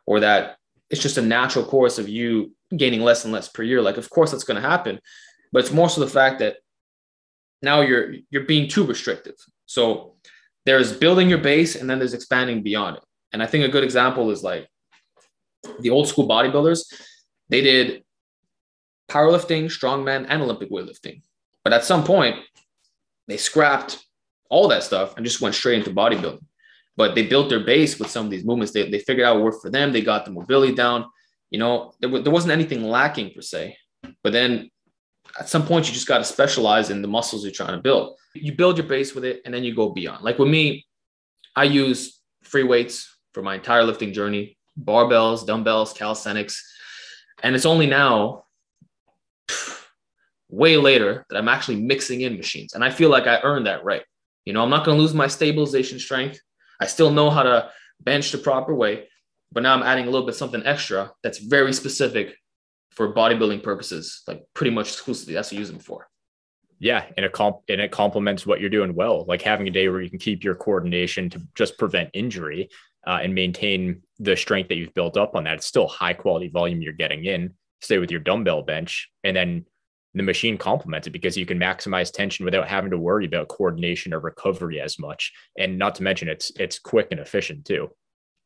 or that it's just a natural course of you gaining less and less per year. Like, of course that's going to happen, but it's more so the fact that now you're being too restrictive. So there's building your base and then there's expanding beyond it. And I think a good example is like the old school bodybuilders. They did powerlifting, strongman, and Olympic weightlifting. But at some point, they scrapped all that stuff and just went straight into bodybuilding. But they built their base with some of these movements. They figured out what worked for them. They got the mobility down. You know, there wasn't anything lacking per se. But then at some point, you just got to specialize in the muscles you're trying to build. You build your base with it, and then you go beyond. Like with me, I use free weights for my entire lifting journey, barbells, dumbbells, calisthenics. And it's only now, way later, that I'm actually mixing in machines. And I feel like I earned that right. You know, I'm not going to lose my stabilization strength. I still know how to bench the proper way, but now I'm adding a little bit something extra that's very specific for bodybuilding purposes, like pretty much exclusively. That's what you use them for. Yeah, and it complements what you're doing well, like having a day where you can keep your coordination to just prevent injury and maintain the strength that you've built up on that. It's still high quality volume you're getting in. Stay with your dumbbell bench, and then the machine complements it because you can maximize tension without having to worry about coordination or recovery as much. And not to mention, it's quick and efficient too.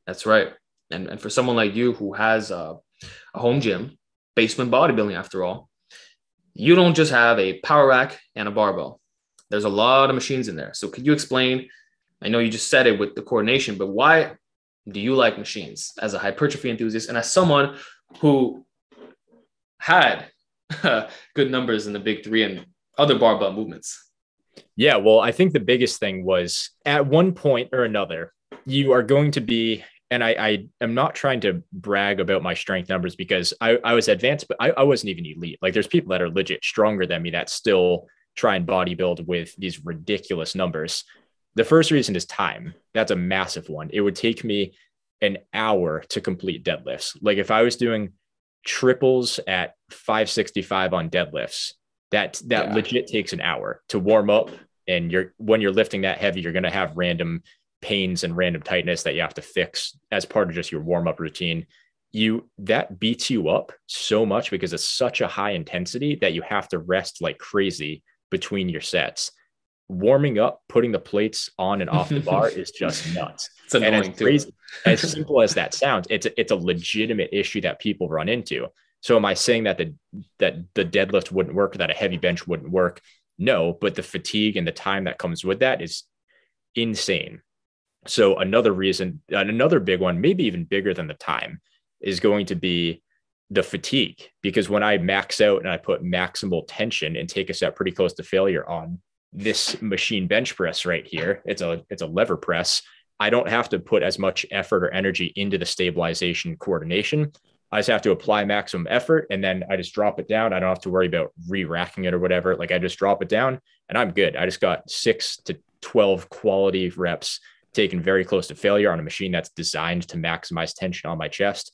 That's right. And for someone like you who has a home gym, basement bodybuilding after all, you don't just have a power rack and a barbell. There's a lot of machines in there. So could you explain, I know you just said it with the coordination, but why do you like machines as a hypertrophy enthusiast and as someone who had good numbers in the big three and other barbell movements? Yeah, well, I think the biggest thing was at one point or another, you are going to be, and I am not trying to brag about my strength numbers because I was advanced, but I wasn't even elite. Like there's people that are legit stronger than me that still try and bodybuild with these ridiculous numbers. The first reason is time. That's a massive one. It would take me an hour to complete deadlifts. Like if I was doing triples at 565 on deadlifts, that legit takes an hour to warm up. And when you're lifting that heavy, you're going to have random pains and random tightness that you have to fix as part of just your warm-up routine. That beats you up so much because it's such a high intensity that you have to rest like crazy between your sets. Warming up, putting the plates on and off the bar is just nuts. It's annoying and crazy, as simple as that sounds, it's a legitimate issue that people run into. So am I saying that the deadlift wouldn't work, that a heavy bench wouldn't work? No, but the fatigue and the time that comes with that is insane. So another reason, another big one, maybe even bigger than the time, is going to be the fatigue. Because when I max out and I put maximal tension and take a set pretty close to failure on this machine bench press right here, it's a lever press. I don't have to put as much effort or energy into the stabilization coordination. I just have to apply maximum effort and then I just drop it down. I don't have to worry about re-racking it or whatever. Like I just drop it down and I'm good. I just got 6 to 12 quality reps taken very close to failure on a machine that's designed to maximize tension on my chest.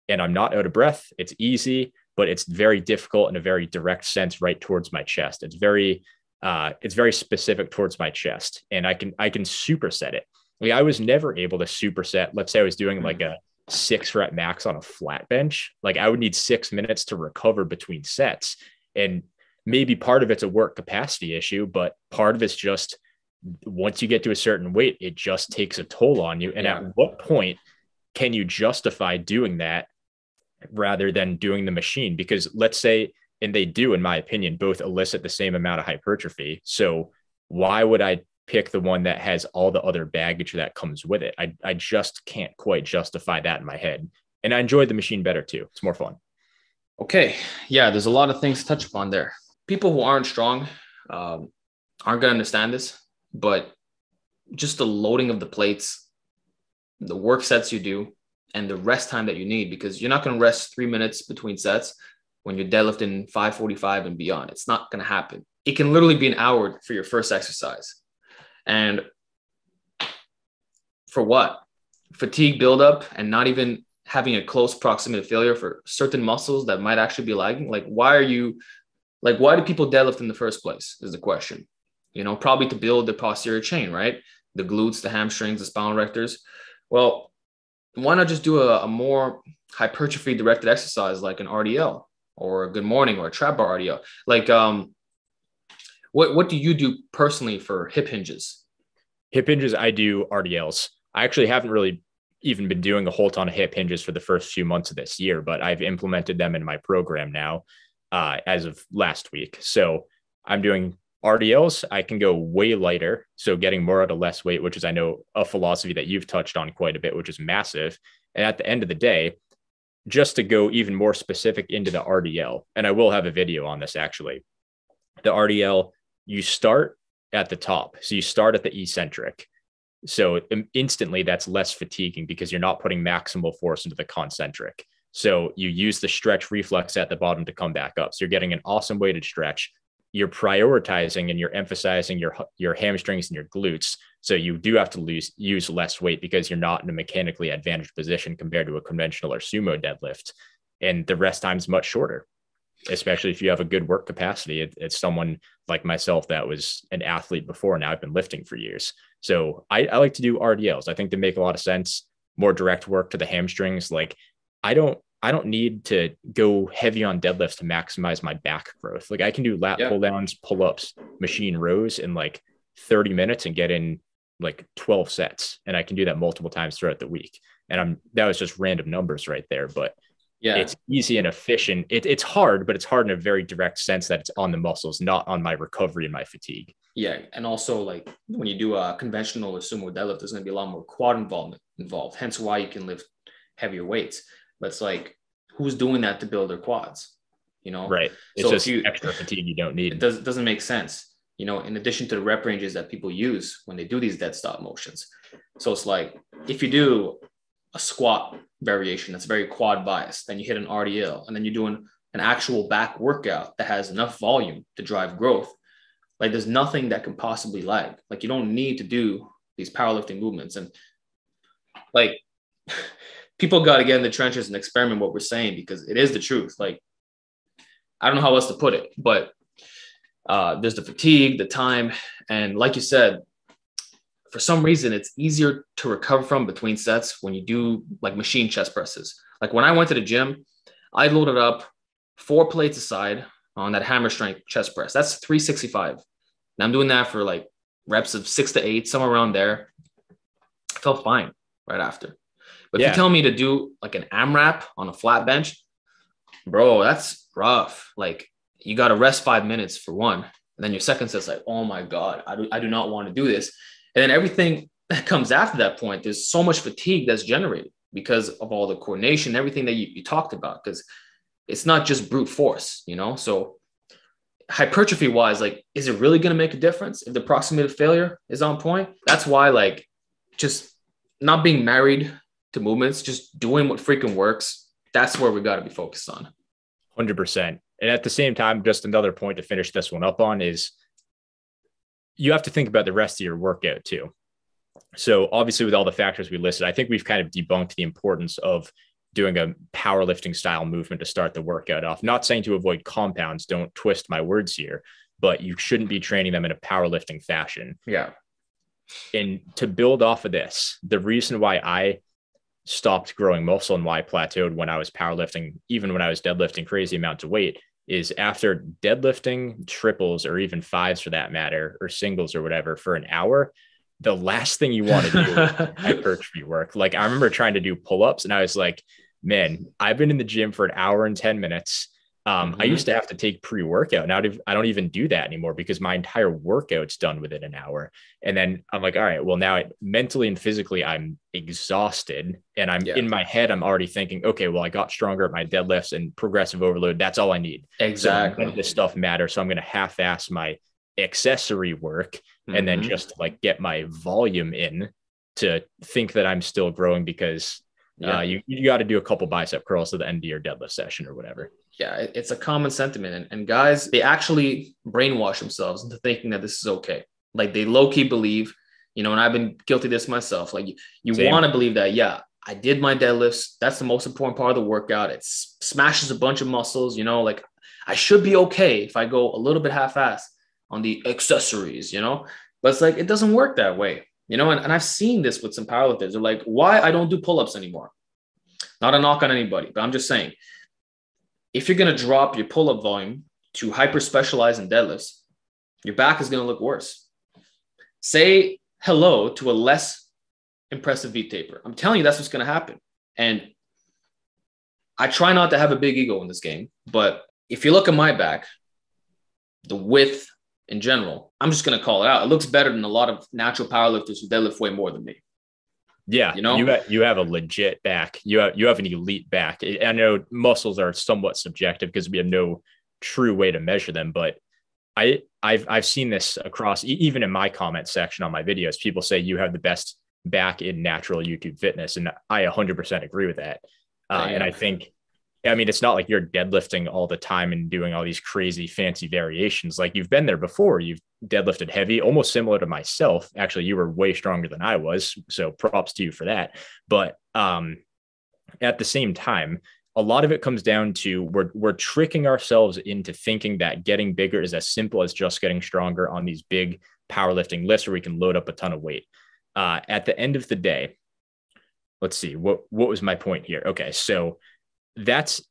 And I'm not out of breath. It's easy, but it's very difficult in a very direct sense right towards my chest. It's very specific towards my chest. And I can superset it. Like I was never able to superset. Let's say I was doing like a 6 rep max on a flat bench. Like I would need 6 minutes to recover between sets. And maybe part of it's a work capacity issue, but part of it's just once you get to a certain weight, it just takes a toll on you. And at what point can you justify doing that rather than doing the machine? Because let's say, and they do, in my opinion, both elicit the same amount of hypertrophy. So why would I pick the one that has all the other baggage that comes with it? I just can't quite justify that in my head. And I enjoy the machine better too. It's more fun. Okay. Yeah, there's a lot of things to touch upon there. People who aren't strong aren't going to understand this, but just the loading of the plates, the work sets you do, and the rest time that you need, because you're not going to rest 3 minutes between sets when you're deadlifting 545 and beyond. It's not going to happen. It can literally be an hour for your first exercise. And for what? Fatigue buildup and not even having a close proximity to failure for certain muscles that might actually be lagging. Why do people deadlift in the first place is the question. Probably to build the posterior chain, right? The glutes, the hamstrings, the spinal erectors. Well, why not just do a more hypertrophy directed exercise like an RDL or a good morning or a trap bar RDL? What do you do personally for hip hinges? Hip hinges, I do RDLs. I actually haven't really even been doing a whole ton of hip hinges for the first few months of this year, but I've implemented them in my program now as of last week. So I'm doing RDLs. I can go way lighter. So getting more out of less weight, which is, I know, a philosophy that you've touched on quite a bit, which is massive. And at the end of the day, just to go even more specific into the RDL, and I will have a video on this actually, the RDL, you start at the top. So you start at the eccentric. So instantly that's less fatiguing because you're not putting maximal force into the concentric. So you use the stretch reflex at the bottom to come back up. So you're getting an awesome weighted stretch. You're prioritizing and you're emphasizing your hamstrings and your glutes. So you do have to use less weight because you're not in a mechanically advantaged position compared to a conventional or sumo deadlift. and the rest time's much shorter, especially if you have a good work capacity. It's someone like myself that was an athlete before. Now I've been lifting for years. So I like to do RDLs. I think they make a lot of sense. More direct work to the hamstrings. Like I don't need to go heavy on deadlifts to maximize my back growth. Like I can do lat pull downs, pull ups, machine rows in like 30 minutes and get in like 12 sets. And I can do that multiple times throughout the week. And that was just random numbers right there, but it's easy and efficient. It's hard, but it's hard in a very direct sense that it's on the muscles, not on my recovery and my fatigue. Yeah. And also like when you do a conventional or sumo deadlift, there's going to be a lot more quad involved. Hence why you can lift heavier weights. But it's like, who's doing that to build their quads? You know? Right. It's so just extra fatigue you don't need. It doesn't make sense. You know, in addition to the rep ranges that people use when they do these dead stop motions. So it's like, if you do a squat variation that's very quad biased, then you hit an RDL, and then you're doing an actual back workout that has enough volume to drive growth. Like there's nothing that can possibly lag. Like you don't need to do these powerlifting movements. And like people got to get in the trenches and experiment what we're saying, because it is the truth. Like, I don't know how else to put it, but there's the fatigue, the time. And like you said, for some reason, it's easier to recover from between sets when you do like machine chest presses. Like when I went to the gym, I loaded up 4 plates aside on that hammer strength chest press. That's 365. And I'm doing that for like reps of 6 to 8, somewhere around there. I felt fine right after. But if you tell me to do like an AMRAP on a flat bench, bro, that's rough. Like you got to rest 5 minutes for one. And then your second set's like, oh my God, I do not want to do this. And then everything that comes after that point, there's so much fatigue that's generated because of all the coordination, everything that you talked about, because it's not just brute force, you know? So hypertrophy wise, like, is it really going to make a difference if the proximity of failure is on point? That's why, like, just not being married to movements, just doing what freaking works. That's where we got to be focused on. 100%. And at the same time, just another point to finish this one up on is you have to think about the rest of your workout too. So obviously with all the factors we listed, I think we've kind of debunked the importance of doing a powerlifting style movement to start the workout off. Not saying to avoid compounds, don't twist my words here, but you shouldn't be training them in a powerlifting fashion. Yeah. And to build off of this, the reason why I stopped growing muscle and why I plateaued when I was powerlifting, even when I was deadlifting crazy amounts of weight, is after deadlifting triples or even fives for that matter, or singles or whatever for an hour, the last thing you want to do is hypertrophy work. Like I remember trying to do pull-ups and I was like, man, I've been in the gym for an hour and 10 minutes. I used to have to take pre-workout. Now I don't even do that anymore because my entire workout's done within an hour. And then I'm like, all right, well now mentally and physically I'm exhausted and I'm in my head, I'm already thinking, okay, well I got stronger at my deadlifts and progressive overload. That's all I need. Exactly. So this stuff matters. So I'm going to half-ass my accessory work and then just like get my volume in to think that I'm still growing because you got to do a couple bicep curls at the end of your deadlift session or whatever. Yeah, it's a common sentiment. And guys, they actually brainwash themselves into thinking that this is okay. Like they low-key believe, you know, and I've been guilty of this myself. Like you want to believe that, yeah, I did my deadlifts. That's the most important part of the workout. It smashes a bunch of muscles, you know, like I should be okay if I go a little bit half-assed on the accessories, you know, but it's like, it doesn't work that way, you know? And I've seen this with some powerlifters. They're like, why I don't do pull-ups anymore? Not a knock on anybody, but I'm just saying, if you're going to drop your pull-up volume to hyper-specialize in deadlifts, your back is going to look worse. Say hello to a less impressive V taper. I'm telling you, that's what's going to happen. And I try not to have a big ego in this game, but if you look at my back, the width in general, I'm just going to call it out. It looks better than a lot of natural powerlifters who deadlift way more than me. Yeah, you know, you have a legit back. You have an elite back. I know muscles are somewhat subjective because we have no true way to measure them, but I've seen this across even in my comment section on my videos. People say you have the best back in natural YouTube fitness, and I 100% agree with that. And I think, I mean, it's not like you're deadlifting all the time and doing all these crazy fancy variations. Like you've been there before. You've deadlifted heavy, almost similar to myself. Actually, you were way stronger than I was. So props to you for that. But at the same time, a lot of it comes down to we're tricking ourselves into thinking that getting bigger is as simple as just getting stronger on these big powerlifting lifts where we can load up a ton of weight. At the end of the day, let's see, what was my point here? Okay, so that's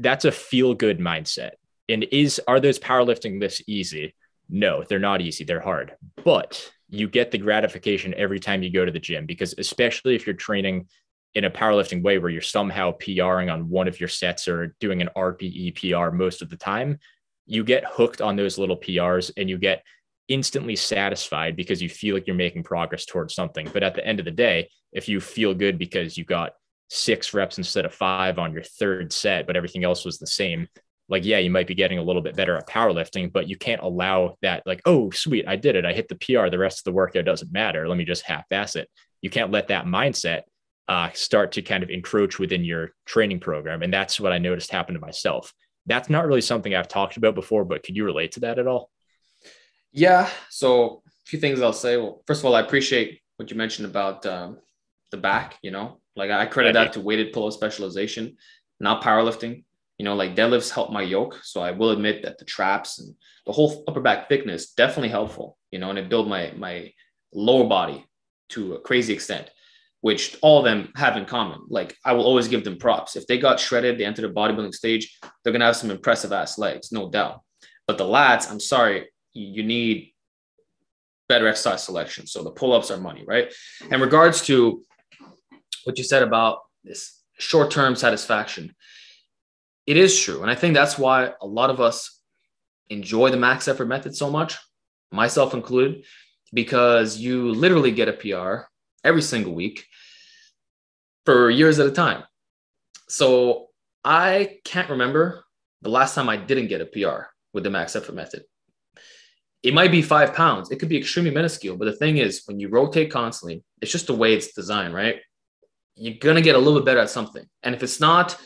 a feel good mindset. And are those powerlifting lifts easy? No, they're not easy. They're hard, but you get the gratification every time you go to the gym, because especially if you're training in a powerlifting way where you're somehow PRing on one of your sets or doing an RPE PR most of the time, you get hooked on those little PRs and you get instantly satisfied because you feel like you're making progress towards something. But at the end of the day, if you feel good because you got 6 reps instead of 5 on your third set, but everything else was the same, like, yeah, you might be getting a little bit better at powerlifting, but you can't allow that, like, oh, sweet, I did it. I hit the PR. The rest of the workout doesn't matter. Let me just half-ass it. You can't let that mindset start to kind of encroach within your training program. And that's what I noticed happen to myself. That's not really something I've talked about before, but could you relate to that at all? Yeah. So a few things I'll say. Well, first of all, I appreciate what you mentioned about the back, like I credit that to weighted pull-up specialization, not powerlifting. Like deadlifts help my yoke. So I will admit that the traps and the whole upper back thickness definitely helpful, and it built my lower body to a crazy extent, which all of them have in common. Like I will always give them props. If they got shredded, they entered the bodybuilding stage, they're going to have some impressive ass legs, no doubt. But the lats, I'm sorry, you need better exercise selection. So the pull-ups are money, right? In regards to what you said about this short-term satisfaction, it is true. And I think that's why a lot of us enjoy the max effort method so much, myself included, because you literally get a PR every single week for years at a time. So I can't remember the last time I didn't get a PR with the max effort method. It might be 5 pounds. It could be extremely minuscule. But the thing is, when you rotate constantly, it's just the way it's designed, right? You're going to get a little bit better at something. And if it's not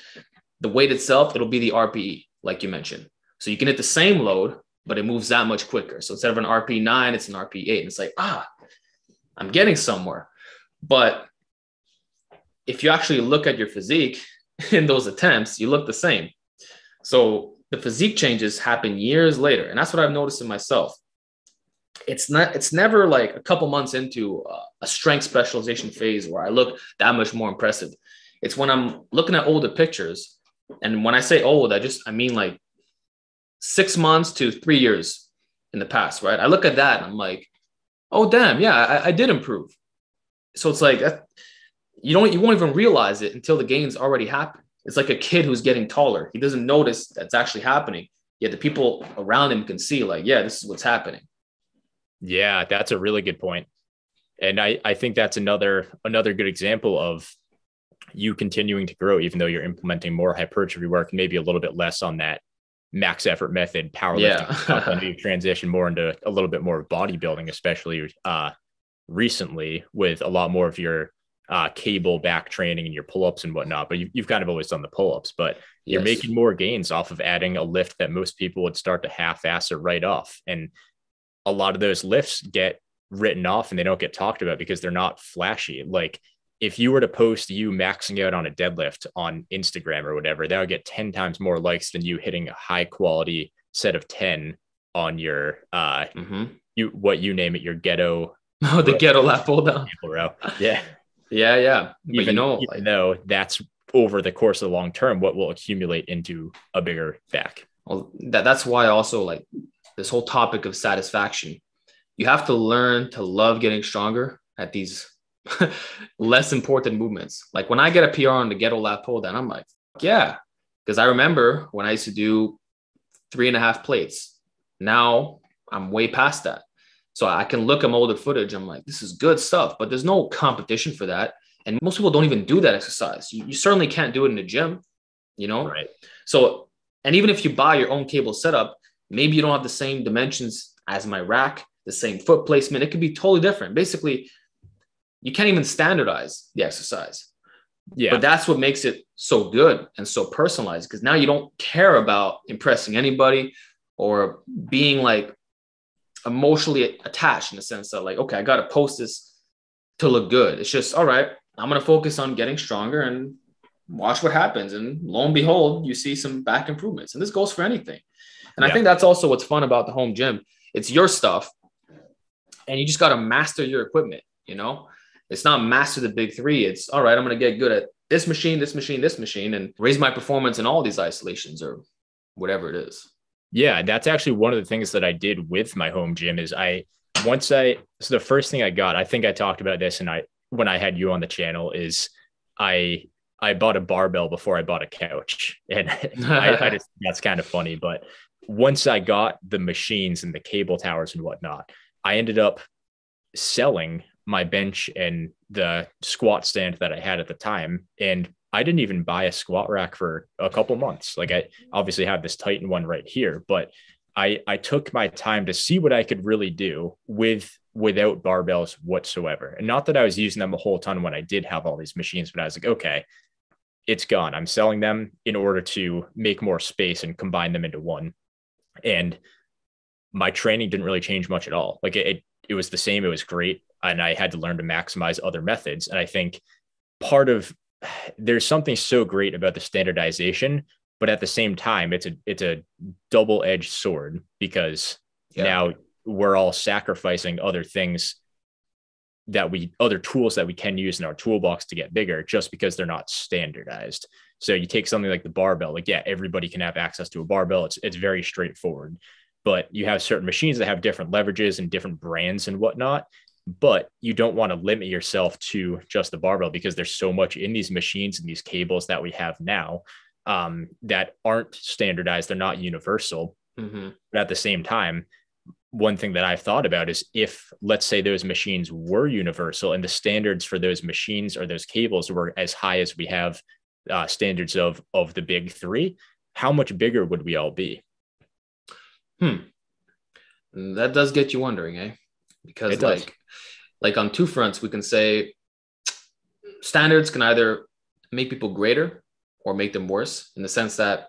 the weight itself, it'll be the RPE, like you mentioned. So you can hit the same load, but it moves that much quicker. So instead of an RP 9, it's an RP 8. And it's like, I'm getting somewhere. But if you actually look at your physique in those attempts, you look the same. So the physique changes happen years later. And that's what I've noticed in myself. It's never like a couple months into a strength specialization phase where I look that much more impressive. It's when I'm looking at older pictures. And when I say old, I mean like 6 months to 3 years in the past, right? I look at that and I'm like, oh, damn, yeah, I did improve. So it's like, you won't even realize it until the gains already happen. It's like a kid who's getting taller. He doesn't notice that's actually happening. Yet the people around him can see like, yeah, this is what's happening. Yeah, that's a really good point. And I think that's another good example of you continuing to grow, even though you're implementing more hypertrophy work, maybe a little bit less on that max effort method, powerlifting stuff. I know you've transitioned more into a little bit more of bodybuilding, especially recently with a lot more of your cable back training and your pull-ups and whatnot, but you've kind of always done the pull-ups, but you're making more gains off of adding a lift that most people would start to half-ass or write off. And a lot of those lifts get written off and they don't get talked about because they're not flashy. Like if you were to post you maxing out on a deadlift on Instagram or whatever, that would get 10 times more likes than you hitting a high quality set of 10 on your, you name it, your ghetto. Oh, the ghetto lat pull down. Yeah. Yeah. But even though that's over the course of the long term, what will accumulate into a bigger back. Well, that's why also like this whole topic of satisfaction, you have to learn to love getting stronger at these less important movements. Like when I get a PR on the ghetto lat pull down, I'm like, yeah, because I remember when I used to do 3.5 plates. Now I'm way past that. So I can look at older footage. I'm like, this is good stuff, but there's no competition for that. And most people don't even do that exercise. You certainly can't do it in the gym, Right. So, and even if you buy your own cable setup, maybe you don't have the same dimensions as my rack, the same foot placement. It could be totally different. Basically, you can't even standardize the exercise. Yeah. But that's what makes it so good and so personalized, because now you don't care about impressing anybody or being like emotionally attached in the sense that like, okay, I got to post this to look good. It's just, all right, I'm going to focus on getting stronger and watch what happens. And lo and behold, you see some back improvements. And this goes for anything. And I Yeah. think that's also what's fun about the home gym. It's your stuff, and you just got to master your equipment. It's not master the big three. It's all right, I'm going to get good at this machine, this machine, this machine, and raise my performance in all these isolations or whatever it is. Yeah, that's actually one of the things that I did with my home gym is so the first thing I got, I think I talked about this and when I had you on the channel is I bought a barbell before I bought a couch. And I just, that's kind of funny. But once I got the machines and the cable towers and whatnot, I ended up selling my bench and the squat stand that I had at the time. And I didn't even buy a squat rack for a couple months. Like I obviously have this Titan one right here, but I took my time to see what I could really do without barbells whatsoever. And not that I was using them a whole ton when I did have all these machines, but I was like, okay, it's gone. I'm selling them in order to make more space and combine them into one. And my training didn't really change much at all. Like it was the same. It was great. And I had to learn to maximize other methods. And I think there's something so great about the standardization, but at the same time, it's a double-edged sword because now we're all sacrificing other things other tools that we can use in our toolbox to get bigger just because they're not standardized. So you take something like the barbell, like, yeah, everybody can have access to a barbell. It's very straightforward, but you have certain machines that have different leverages and different brands and whatnot. But you don't want to limit yourself to just the barbell because there's so much in these machines and these cables that we have now that aren't standardized. They're not universal. Mm-hmm. But at the same time, one thing that I've thought about is if, let's say, those machines were universal and the standards for those machines or those cables were as high as we have standards of the big three, how much bigger would we all be? That does get you wondering, eh? Because like on two fronts, we can say standards can either make people greater or make them worse in the sense that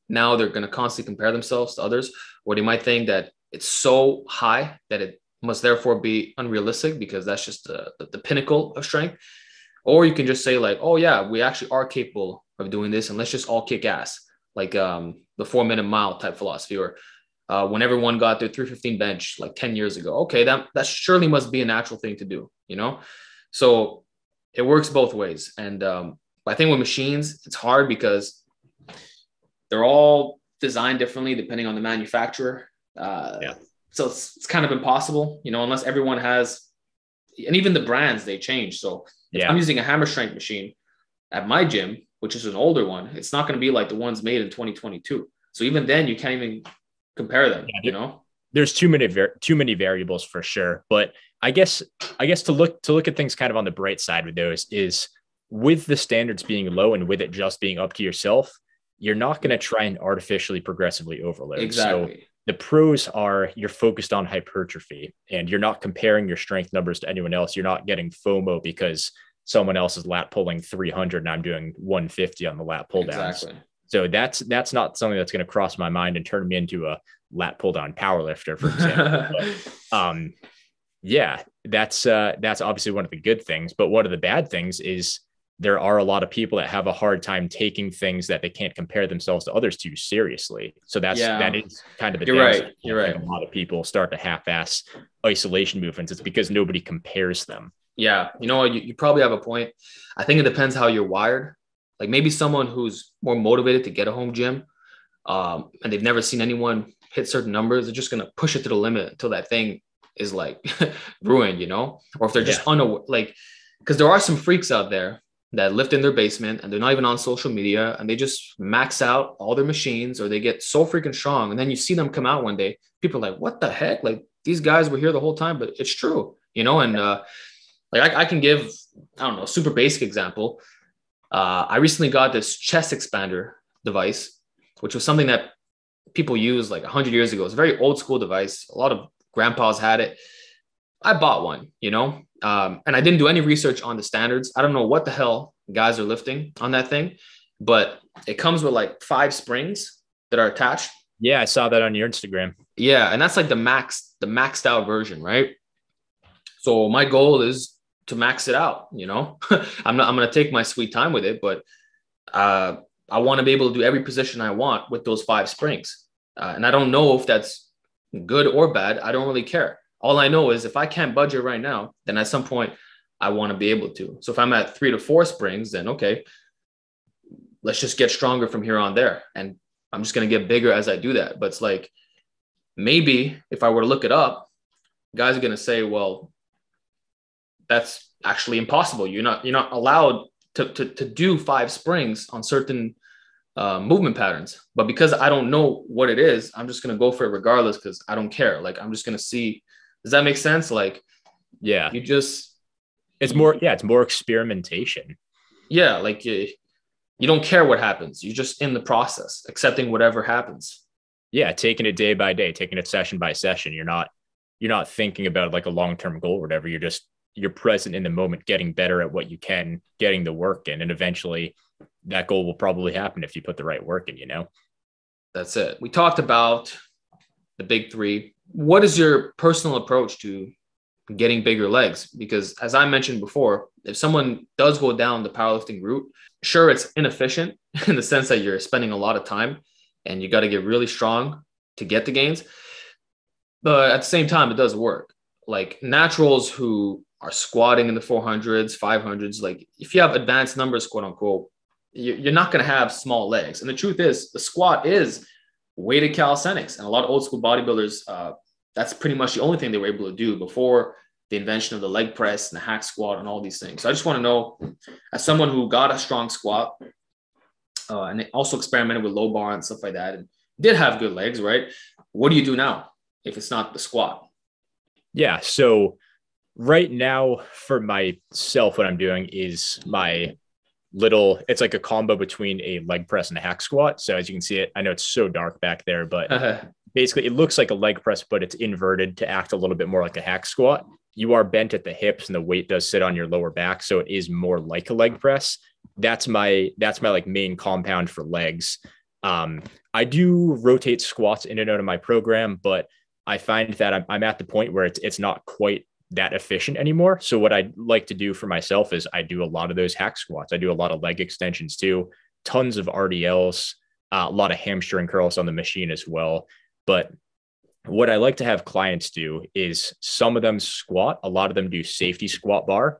now they're going to constantly compare themselves to others, or they might think that it's so high that it must therefore be unrealistic because that's just the pinnacle of strength. Or you can just say like, oh yeah, we actually are capable of doing this and let's just all kick ass. Like the 4-minute mile type philosophy, or when everyone got their 315 bench like 10 years ago. Okay, that surely must be a natural thing to do, So it works both ways. And I think with machines, it's hard because they're all designed differently depending on the manufacturer. So it's kind of impossible, unless everyone has, and even the brands, they change. So if I'm using a hammer strength machine at my gym, which is an older one, it's not going to be like the ones made in 2022. So even then you can't even compare them, There's too many variables for sure. But I guess to look at things kind of on the bright side with those is with the standards being low and with it just being up to yourself, you're not going to try and artificially progressively overload. Exactly. So the pros are you're focused on hypertrophy and you're not comparing your strength numbers to anyone else. You're not getting FOMO because someone else is lat pulling 300 and I'm doing 150 on the lat pull downs. Exactly. So that's not something that's going to cross my mind and turn me into a lat pull down power lifter, for example. But, that's obviously one of the good things. But one of the bad things is there are a lot of people that have a hard time taking things that they can't compare themselves to others to seriously. So that is kind of the downside. You're right. A lot of people start to half-ass isolation movements. It's because nobody compares them. Yeah. You probably have a point. I think it depends how you're wired. Like maybe someone who's more motivated to get a home gym and they've never seen anyone hit certain numbers, they're just going to push it to the limit until that thing is like ruined, or if they're just unaware, like, because there are some freaks out there that lift in their basement and they're not even on social media and they just max out all their machines or they get so freaking strong. And then you see them come out one day, people are like, what the heck? Like these guys were here the whole time, but it's true, and like I can give, I don't know, a super basic example. I recently got this chest expander device, which was something that people used like 100 years ago. It's a very old school device. A lot of grandpas had it. I bought one, and I didn't do any research on the standards. I don't know what the hell guys are lifting on that thing, but it comes with like 5 springs that are attached. Yeah, I saw that on your Instagram. Yeah, and that's like the maxed out version, right? So my goal is to max it out, you know. I'm going to take my sweet time with it, but I want to be able to do every position I want with those 5 springs. And I don't know if that's good or bad. I don't really care. All I know is if I can't budget right now, then at some point I want to be able to. So if I'm at 3 to 4 springs, then okay, let's just get stronger from here on there. And I'm just going to get bigger as I do that. But it's like, maybe if I were to look it up, guys are going to say, well, that's actually impossible. You're not allowed to do 5 springs on certain movement patterns. But because I don't know what it is, I'm just going to go for it regardless because I don't care. Like, I'm just going to see. Does that make sense? Like, yeah, it's more experimentation. Yeah. Like you don't care what happens. You're just in the process, accepting whatever happens. Yeah. Taking it day by day, taking it session by session. You're not thinking about like a long-term goal or whatever. You're present in the moment, getting better at what you can, getting the work in. And eventually that goal will probably happen if you put the right work in, you know? That's it. We talked about the big 3. What is your personal approach to getting bigger legs? Because as I mentioned before, if someone does go down the powerlifting route, sure, it's inefficient in the sense that you're spending a lot of time and you got to get really strong to get the gains. But at the same time, it does work. Like naturals who are squatting in the 400s, 500s, like if you have advanced numbers, quote unquote, you're not going to have small legs. And the truth is, the squat is weighted calisthenics. And a lot of old school bodybuilders, that's pretty much the only thing they were able to do before the invention of the leg press and the hack squat and all these things. So I just want to know, as someone who got a strong squat and also experimented with low bar and stuff like that, and did have good legs, right? What do you do now if it's not the squat? Yeah. So right now for myself, what I'm doing is it's like a combo between a leg press and a hack squat. So as you can see it, I know it's so dark back there, but basically it looks like a leg press, but it's inverted to act a little bit more like a hack squat. You are bent at the hips and the weight does sit on your lower back. So it is more like a leg press. That's my like main compound for legs. I do rotate squats in and out of my program, but I find that I'm at the point where it's not quite that efficient anymore. So what I like to do for myself is I do a lot of those hack squats. I do a lot of leg extensions too, tons of RDLs, a lot of hamstring curls on the machine as well. But what I like to have clients do is some of them squat, a lot of them do safety squat bar.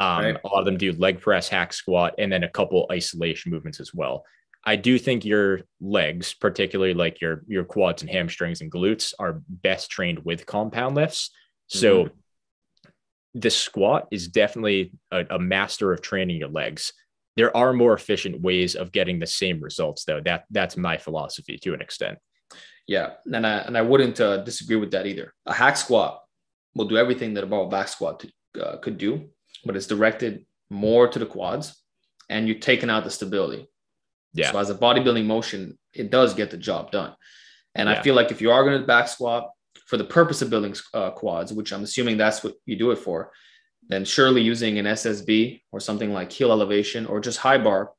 Right. A lot of them do leg press, hack squat, and then a couple isolation movements as well. I do think your legs, particularly like your quads and hamstrings and glutes, are best trained with compound lifts. So the squat is definitely a master of training your legs. There are more efficient ways of getting the same results, though. That's my philosophy to an extent. Yeah, and I wouldn't disagree with that either. A hack squat will do everything that a barbell back squat could do, but it's directed more to the quads, and you're taking out the stability. Yeah. So as a bodybuilding motion, it does get the job done. And I feel like if you are going to back squat for the purpose of building quads, which I'm assuming that's what you do it for, then surely using an SSB or something like heel elevation or just high bar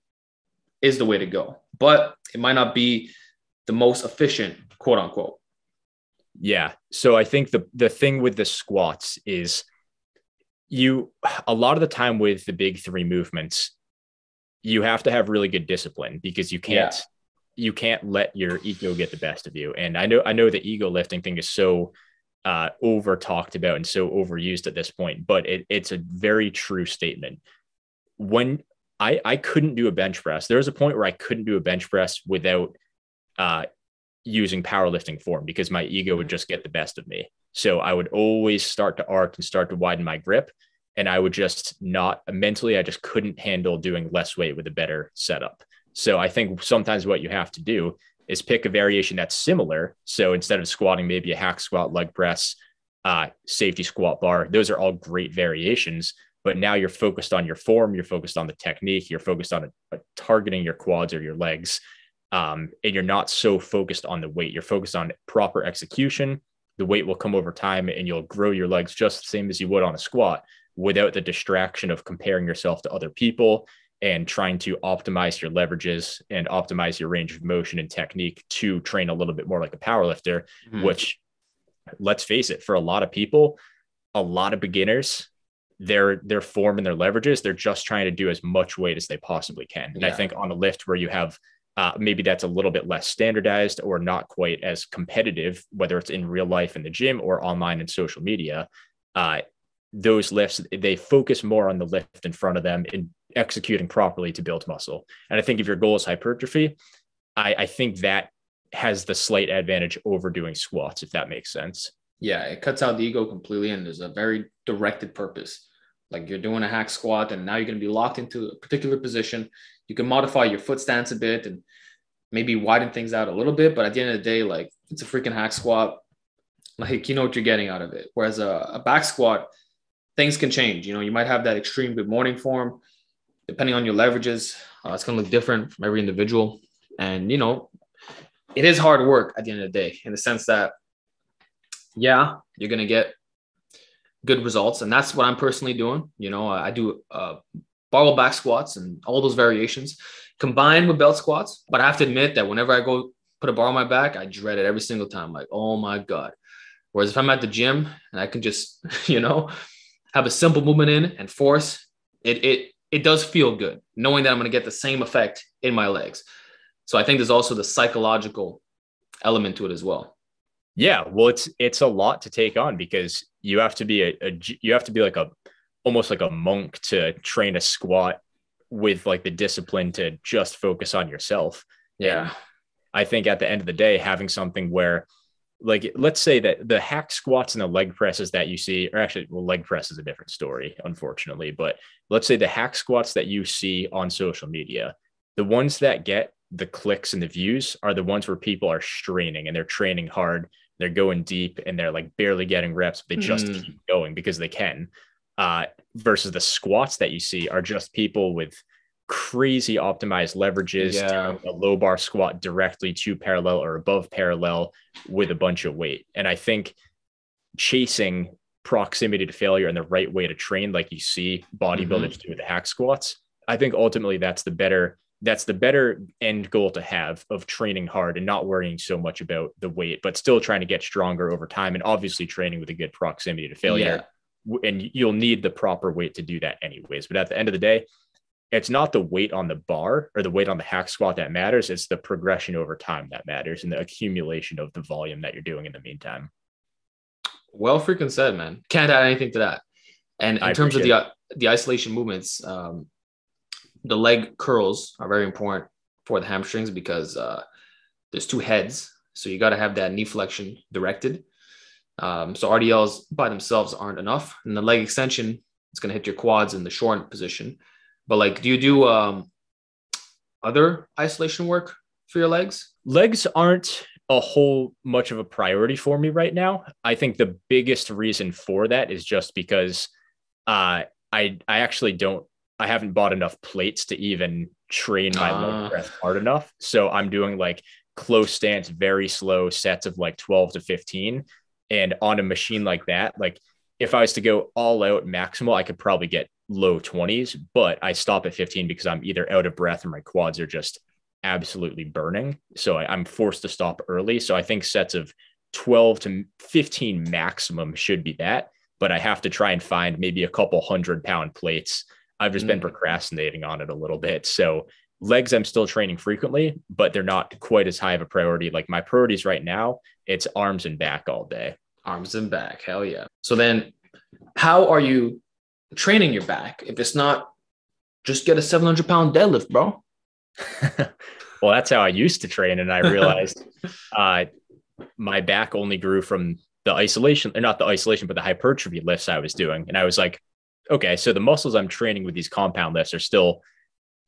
is the way to go. But it might not be the most efficient, quote unquote. Yeah. So I think the thing with the squats is a lot of the time with the big 3 movements, you have to have really good discipline because you can't let your ego get the best of you. And I know the ego lifting thing is so over talked about and so overused at this point, but it's a very true statement. When I couldn't do a bench press, there was a point where I couldn't do a bench press without using powerlifting form because my ego would just get the best of me. So I would always start to arc and start to widen my grip. And I would just not mentally, I just couldn't handle doing less weight with a better setup. So I think sometimes what you have to do is pick a variation that's similar. So instead of squatting, maybe a hack squat, leg press, safety squat bar, those are all great variations. But now you're focused on your form, you're focused on the technique, you're focused on targeting your quads or your legs. And you're not so focused on the weight. You're focused on proper execution. The weight will come over time and you'll grow your legs just the same as you would on a squat, without the distraction of comparing yourself to other people and trying to optimize your leverages and optimize your range of motion and technique to train a little bit more like a powerlifter, which, let's face it, for a lot of people, a lot of beginners, their form and their leverages. They're just trying to do as much weight as they possibly can. And I think on a lift where you have maybe that's a little bit less standardized or not quite as competitive, whether it's in real life in the gym or online and social media, those lifts, they focus more on the lift in front of them in executing properly to build muscle. And I think if your goal is hypertrophy, I think that has the slight advantage over doing squats, if that makes sense. Yeah, it cuts out the ego completely, and there's a very directed purpose. Like you're doing a hack squat, and now you're going to be locked into a particular position. You can modify your foot stance a bit and maybe widen things out a little bit, but at the end of the day, like it's a freaking hack squat. Like you know what you're getting out of it. Whereas a back squat, things can change. You know, you might have that extreme good morning form, depending on your leverages. It's going to look different from every individual, and you know, it is hard work at the end of the day, in the sense that, yeah, you're going to get good results. And that's what I'm personally doing. You know, I do barbell back squats and all those variations combined with belt squats. But I have to admit that whenever I go put a bar on my back, I dread it every single time. Like, oh my God. Whereas if I'm at the gym and I can just, you know, have a simple movement in and force, it does feel good knowing that I'm going to get the same effect in my legs. So I think there's also the psychological element to it as well. Yeah, well, it's a lot to take on, because you have to be you have to be like almost like a monk to train a squat with like the discipline to just focus on yourself. Yeah. And I think at the end of the day, having something where, like, let's say that the hack squats and the leg presses that you see, or actually, well, leg press is a different story, unfortunately, but let's say the hack squats that you see on social media, the ones that get the clicks and the views are the ones where people are straining and they're training hard. They're going deep and they're like barely getting reps, but they just keep going because they can. Versus the squats that you see are just people with crazy optimized leverages, doing a low bar squat directly to parallel or above parallel with a bunch of weight. And I think chasing proximity to failure and the right way to train, like you see bodybuilders do with the hack squats, I think ultimately that's the better end goal to have, of training hard and not worrying so much about the weight, but still trying to get stronger over time. And obviously training with a good proximity to failure. And you'll need the proper weight to do that anyways. But at the end of the day, it's not the weight on the bar or the weight on the hack squat that matters. It's the progression over time that matters, and the accumulation of the volume that you're doing in the meantime. Well freaking said, man. Can't add anything to that. And in terms of the isolation movements, the leg curls are very important for the hamstrings, because there's two heads. So you got to have that knee flexion directed. So RDLs by themselves aren't enough. And the leg extension, it's going to hit your quads in the short position. But like, do you do other isolation work for your legs? Legs aren't a whole much of a priority for me right now. I think the biggest reason for that is just because I haven't bought enough plates to even train my leg press hard enough. So I'm doing like close stance, very slow sets of like 12 to 15. And on a machine like that, like if I was to go all out maximal, I could probably get low 20s, but I stop at 15 because I'm either out of breath or my quads are just absolutely burning. So I'm forced to stop early. So I think sets of 12 to 15 maximum should be that, but I have to try and find maybe a couple 100-pound plates. I've just been procrastinating on it a little bit. So legs, I'm still training frequently, but they're not quite as high of a priority. Like my priorities right now, it's arms and back all day. Arms and back. Hell yeah. So then how are you training your back if it's not just get a 700-pound deadlift, bro? Well, that's how I used to train. And I realized my back only grew from the isolation, or not the isolation, but the hypertrophy lifts I was doing. And I was like, okay, so the muscles I'm training with these compound lifts are still,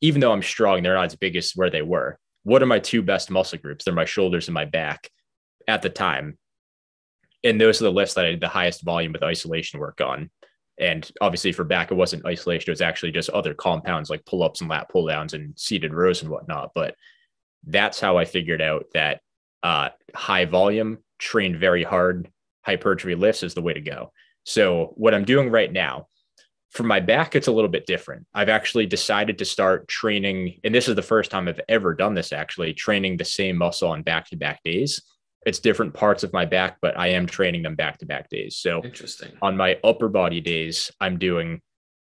even though I'm strong, they're not as big as where they were. What are my two best muscle groups? They're my shoulders and my back at the time. And those are the lifts that I did the highest volume with isolation work on. And obviously for back, it wasn't isolation. It was actually just other compounds like pull-ups and lat pull-downs and seated rows and whatnot. But that's how I figured out that high volume, train very hard, hypertrophy lifts is the way to go. So what I'm doing right now, for my back, it's a little bit different. I've actually decided to start training, and this is the first time I've ever done this, actually, training the same muscle on back-to-back days. It's different parts of my back, but I am training them back-to-back days. So Interesting. on my upper body days, I'm doing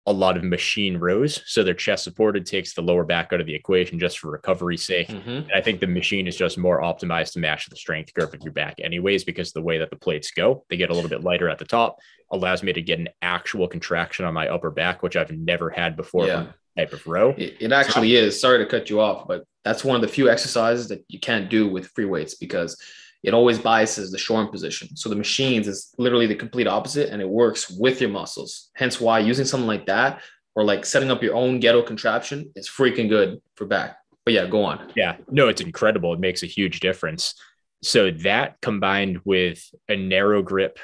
a lot of machine rows. So they're chest supported, takes the lower back out of the equation just for recovery's sake. Mm-hmm. And I think the machine is just more optimized to match the strength curve of your back anyways, because the way that the plates go, they get a little bit lighter at the top, allows me to get an actual contraction on my upper back, which I've never had before Yeah. from type of row. It actually is. Sorry to cut you off, but that's one of the few exercises that you can't do with free weights because it always biases the shorn position. So the machines is literally the complete opposite and it works with your muscles. Hence why using something like that or like setting up your own ghetto contraption is freaking good for back. But yeah, go on. Yeah, no, it's incredible. It makes a huge difference. So that combined with a narrow grip,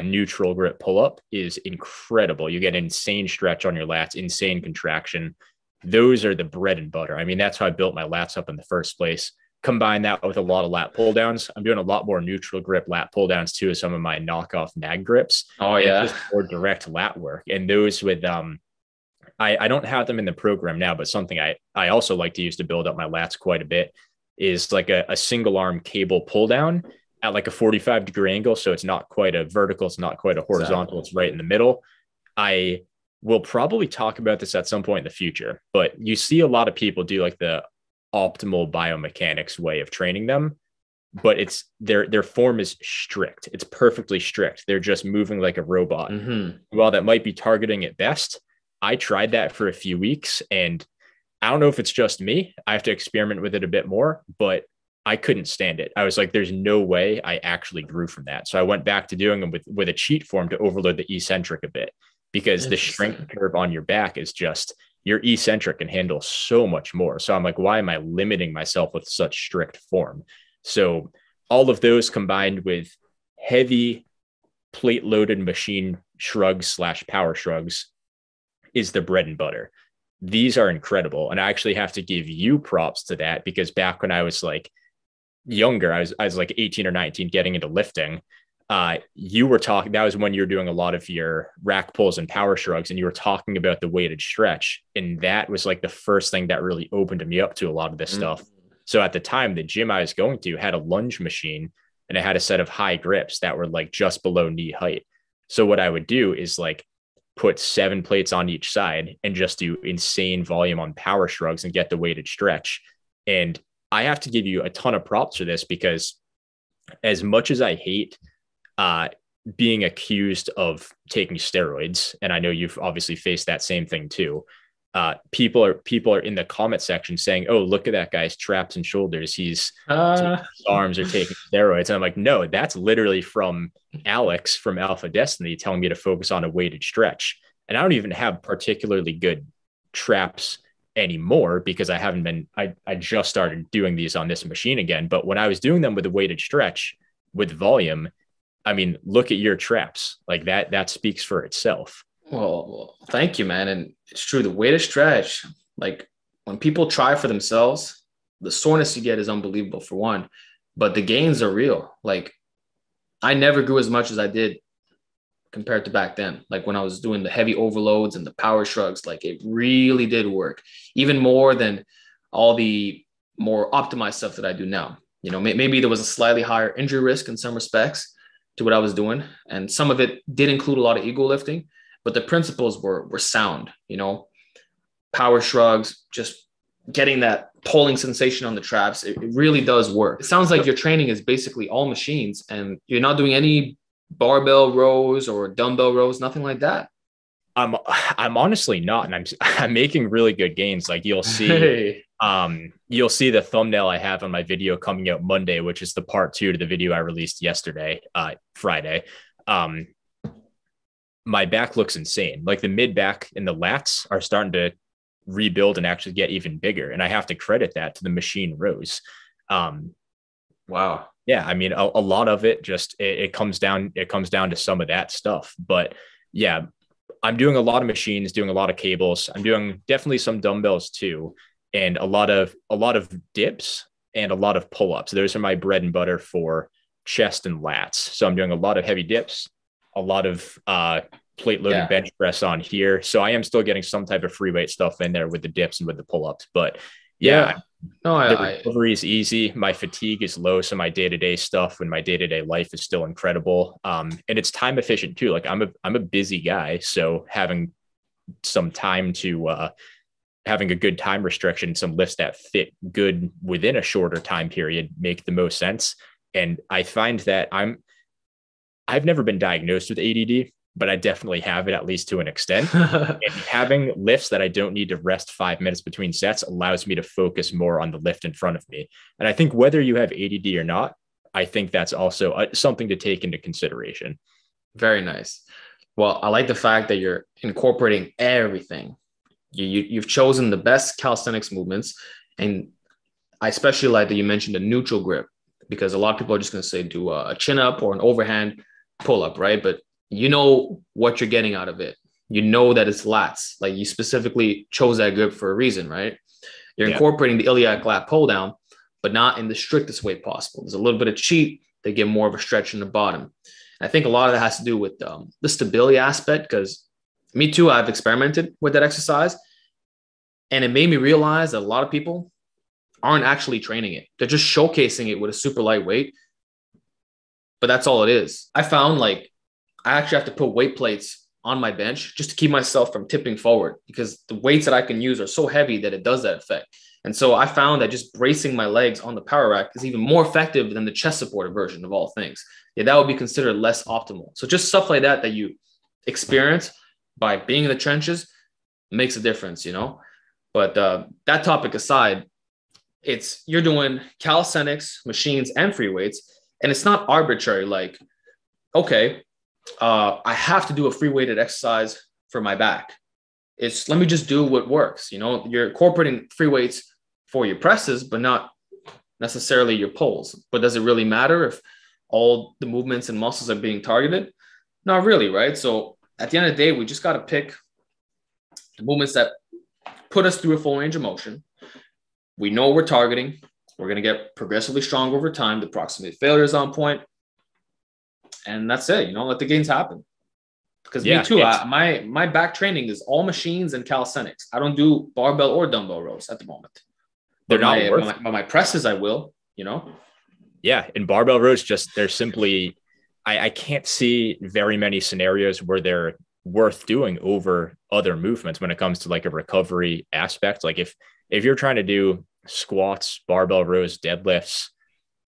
neutral grip pull-up is incredible. You get insane stretch on your lats, insane contraction. Those are the bread and butter. I mean, that's how I built my lats up in the first place. Combine that with a lot of lat pull downs. I'm doing a lot more neutral grip lat pull downs too, as some of my knockoff mag grips. Oh yeah. Just more direct lat work. And those with, I don't have them in the program now, but something I also like to use to build up my lats quite a bit is like a single arm cable pull down at like a 45-degree angle. So it's not quite a vertical. It's not quite a horizontal. Exactly. It's right in the middle. I will probably talk about this at some point in the future, but you see a lot of people do like the optimal biomechanics way of training them, but it's their form is strict. It's perfectly strict. They're just moving like a robot. Mm-hmm. While that might be targeting at best, I tried that for a few weeks and I don't know if it's just me. I have to experiment with it a bit more, but I couldn't stand it. I was like, there's no way I actually grew from that. So I went back to doing them with a cheat form to overload the eccentric a bit, because the strength curve on your back is just, your eccentric can handle so much more. So I'm like, why am I limiting myself with such strict form? So all of those combined with heavy plate loaded machine shrugs / power shrugs is the bread and butter. These are incredible. And I actually have to give you props to that, because back when I was like younger, I was like 18 or 19 getting into lifting. You were talking, that was when you were doing a lot of your rack pulls and power shrugs, and you were talking about the weighted stretch. And that was like the first thing that really opened me up to a lot of this stuff. So at the time, the gym I was going to had a lunge machine and it had a set of high grips that were like just below knee height. So what I would do is like put 7 plates on each side and just do insane volume on power shrugs and get the weighted stretch. And I have to give you a ton of props for this, because as much as I hate being accused of taking steroids, and I know you've obviously faced that same thing too, people are in the comment section saying, oh, look at that guy's traps and shoulders, his arms are taking steroids. And I'm like, no, that's literally from Alex from Alphadestiny telling me to focus on a weighted stretch. And I don't even have particularly good traps anymore, because I just started doing these on this machine again. But when I was doing them with a weighted stretch with volume, I mean, look at your traps. Like that speaks for itself. Well, thank you, man. And it's true. The weighted stretch, like when people try for themselves, the soreness you get is unbelievable for one, but the gains are real. Like I never grew as much as I did compared to back then. Like when I was doing the heavy overloads and the power shrugs, like it really did work, even more than all the more optimized stuff that I do now. You know, maybe there was a slightly higher injury risk in some respects to what I was doing. And some of it did include a lot of ego lifting, but the principles were sound, you know, power shrugs, just getting that pulling sensation on the traps. It really does work. It sounds like your training is basically all machines and you're not doing any barbell rows or dumbbell rows, nothing like that. I'm honestly not. And I'm making really good gains. Like you'll see, hey. You'll see the thumbnail I have on my video coming out Monday, which is the part 2 to the video I released yesterday, Friday. My back looks insane. Like the mid back and the lats are starting to rebuild and actually get even bigger. And I have to credit that to the machine rows. Wow. Yeah. I mean, a lot of it just, it comes down to some of that stuff, but yeah, I'm doing a lot of machines, doing a lot of cables. I'm doing definitely some dumbbells too, and a lot of dips and a lot of pull-ups. Those are my bread and butter for chest and lats. So I'm doing a lot of heavy dips, a lot of plate loaded bench press on here. So I am still getting some type of free weight stuff in there with the dips and with the pull-ups. But yeah, No, The I recovery is easy. My fatigue is low. So my day-to-day stuff and my day-to-day life is still incredible. And it's time efficient too. Like I'm a busy guy. So having some time to, having a good time restriction, some lifts that fit good within a shorter time period make the most sense. And I find that I've never been diagnosed with ADD, but I definitely have it, at least to an extent. And having lifts that I don't need to rest 5 minutes between sets allows me to focus more on the lift in front of me. And I think whether you have ADD or not, I think that's also something to take into consideration. Very nice. Well, I like the fact that you're incorporating everything. You've chosen the best calisthenics movements, and I especially like that you mentioned a neutral grip, because a lot of people are just going to say do a chin up or an overhand pull up, right? But you know what you're getting out of it. You know that it's lats. Like, you specifically chose that grip for a reason, right? You're Yeah. incorporating the iliac lat pull down, but not in the strictest way possible. There's a little bit of cheat. They get more of a stretch in the bottom. And I think a lot of that has to do with the stability aspect, because me too, I've experimented with that exercise, and it made me realize that a lot of people aren't actually training it. They're just showcasing it with a super light weight, but that's all it is. I found like I actually have to put weight plates on my bench just to keep myself from tipping forward, because the weights that I can use are so heavy that it does that effect. And so I found that just bracing my legs on the power rack is even more effective than the chest supported version of all things. Yeah, that would be considered less optimal. So just stuff like that you experience by being in the trenches makes a difference, you know? But that topic aside, it's you're doing calisthenics, machines, and free weights, and it's not arbitrary. Like, okay, I have to do a free weighted exercise for my back. It's let me just do what works. You know, you're incorporating free weights for your presses, but not necessarily your pulls. But does it really matter if all the movements and muscles are being targeted? Not really, right? So at the end of the day, we just got to pick the movements that put us through a full range of motion. We know what we're targeting. We're going to get progressively stronger over time. The proximity failure is on point. And that's it. You know, let the gains happen. Because me too, my back training is all machines and calisthenics. I don't do barbell or dumbbell rows at the moment. They're But not worth my presses, I will, you know? Yeah. And barbell rows, just they're simply, I can't see very many scenarios where they're worth doing over other movements when it comes to like a recovery aspect. Like if you're trying to do squats, barbell rows, deadlifts,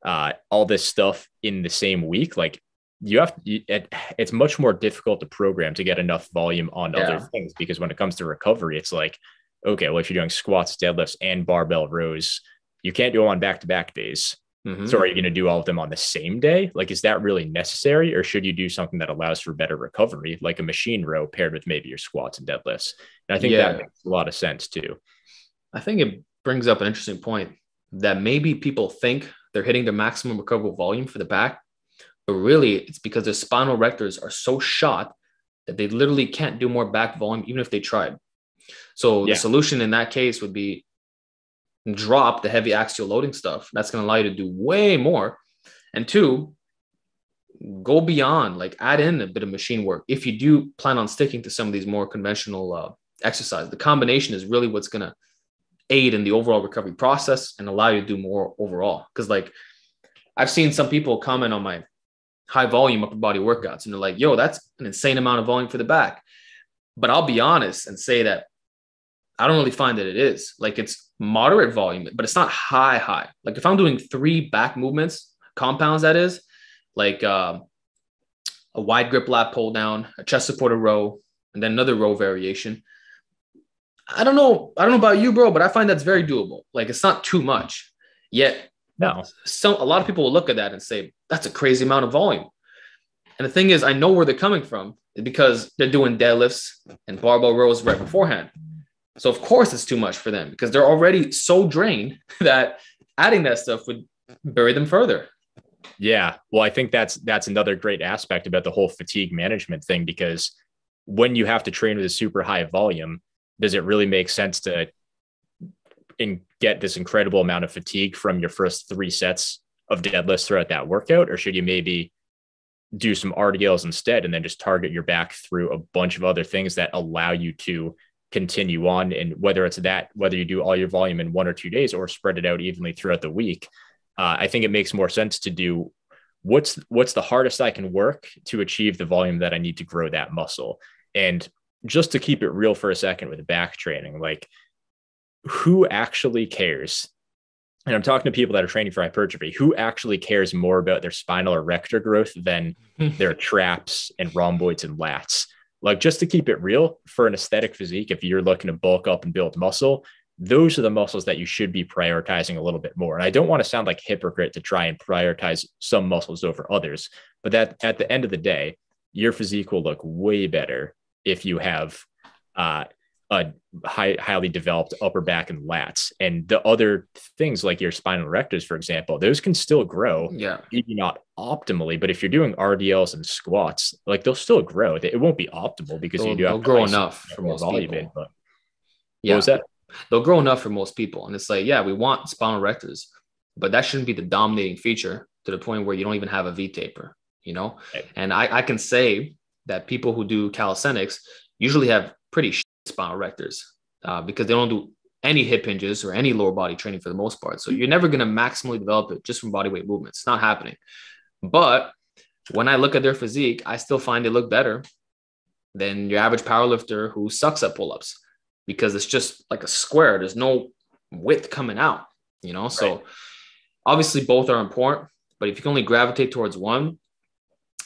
all this stuff in the same week, like it's much more difficult to program to get enough volume on other things, because when it comes to recovery, it's like, okay, well, if you're doing squats, deadlifts, and barbell rows, you can't do them on back-to-back days. Mm-hmm. So are you going to do all of them on the same day? Like, is that really necessary? Or should you do something that allows for better recovery, like a machine row paired with maybe your squats and deadlifts? And I think that makes a lot of sense too. I think it brings up an interesting point that maybe people think they're hitting their maximum recoverable volume for the back, but really it's because their spinal rectors are so shot that they literally can't do more back volume, even if they tried. So the solution in that case would be drop the heavy axial loading stuff. That's going to allow you to do way more. And two, go beyond, like add in a bit of machine work. If you do plan on sticking to some of these more conventional exercises, the combination is really what's going to aid in the overall recovery process and allow you to do more overall. Because like I've seen some people comment on my high volume upper body workouts, and they're like, yo, that's an insane amount of volume for the back. But I'll be honest and say that I don't really find that it is. Like, it's moderate volume, but it's not high. Like if I'm doing 3 back movements, compounds, that is, like a wide grip lat pull down, a chest supported row, and then another row variation. I don't know about you, bro, but I find that's very doable. Like, it's not too much. Yet no, a lot of people will look at that and say, that's a crazy amount of volume. And the thing is, I know where they're coming from, because they're doing deadlifts and barbell rows right beforehand. So of course it's too much for them, because they're already so drained that adding that stuff would bury them further. Yeah. Well, I think that's another great aspect about the whole fatigue management thing, because when you have to train with a super high volume, does it really make sense to get this incredible amount of fatigue from your first 3 sets of deadlifts throughout that workout? Or should you maybe do some RDLs instead and then just target your back through a bunch of other things that allow you to continue on. And whether you do all your volume in 1 or 2 days or spread it out evenly throughout the week, I think it makes more sense to do what's the hardest I can work to achieve the volume that I need to grow that muscle. And just to keep it real for a second with back training, like, who actually cares? And I'm talking to people that are training for hypertrophy, who actually cares more about their spinal erector growth than their traps and rhomboids and lats? Like, just to keep it real, for an aesthetic physique, if you're looking to bulk up and build muscle, those are the muscles that you should be prioritizing a little bit more. And I don't want to sound like a hypocrite to try and prioritize some muscles over others, but that at the end of the day, your physique will look way better if you have a highly developed upper back and lats. And the other things like your spinal erectors, for example, those can still grow. Yeah. Maybe not optimally, but if you're doing RDLs and squats, like, they'll still grow. It won't be optimal because you do have to grow enough for more most volume people. but yeah. What was that? They'll grow enough for most people. And it's like, yeah, we want spinal erectors, but that shouldn't be the dominating feature to the point where you don't even have a V taper, you know? Right. And I can say that people who do calisthenics usually have pretty spinal erectors because they don't do any hip hinges or any lower body training for the most part. So you're never going to maximally develop it just from body weight movements. It's not happening. But when I look at their physique, I still find they look better than your average powerlifter who sucks at pull-ups, because it's just like a square. There's no width coming out, you know? So obviously both are important, but if you can only gravitate towards one,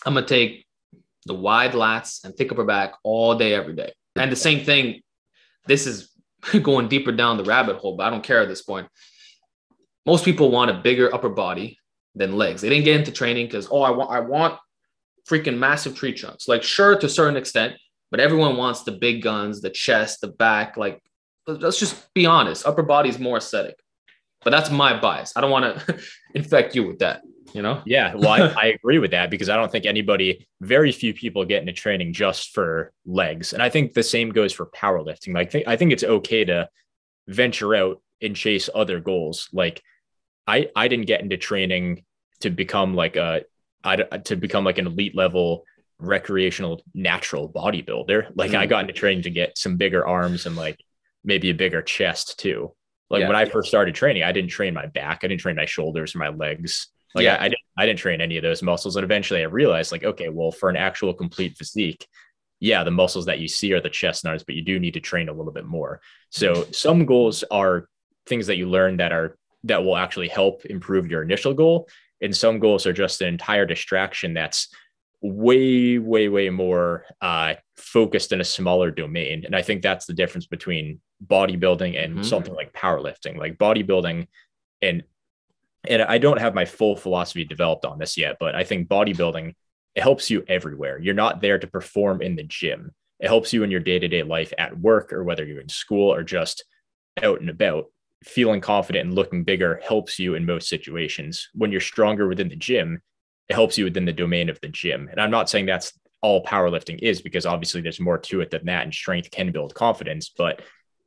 I'm going to take the wide lats and thick upper back all day, every day. And the same thing, this is going deeper down the rabbit hole, but I don't care at this point. Most people want a bigger upper body than legs. They didn't get into training because, I want freaking massive tree trunks. Like, sure, to a certain extent, but everyone wants the big guns, the chest, the back. Like, let's just be honest. Upper body is more aesthetic, but that's my bias. I don't want to infect you with that, you know? Yeah, well, I agree with that, because I don't think very few people get into training just for legs. And I think the same goes for powerlifting. Like, I think it's okay to venture out and chase other goals. Like, I didn't get into training to become like an elite level recreational natural bodybuilder. Like, I got into training to get some bigger arms and like maybe a bigger chest too. Like, when I first started training, I didn't train my back, I didn't train my shoulders or my legs. Like, I didn't train any of those muscles. And eventually I realized, like, okay, well, for an actual complete physique, yeah, the muscles that you see are the chest and arms, but you do need to train a little bit more. So some goals are things that you learn that will actually help improve your initial goal. And some goals are just an entire distraction that's way, way, way more focused in a smaller domain. And I think that's the difference between bodybuilding and something like powerlifting. Like, bodybuilding, and I don't have my full philosophy developed on this yet, but I think bodybuilding, it helps you everywhere. You're not there to perform in the gym. It helps you in your day-to-day life at work, or whether you're in school or just out and about. Feeling confident and looking bigger helps you in most situations. When you're stronger within the gym, it helps you within the domain of the gym. And I'm not saying that's all powerlifting is, because obviously there's more to it than that, and strength can build confidence. But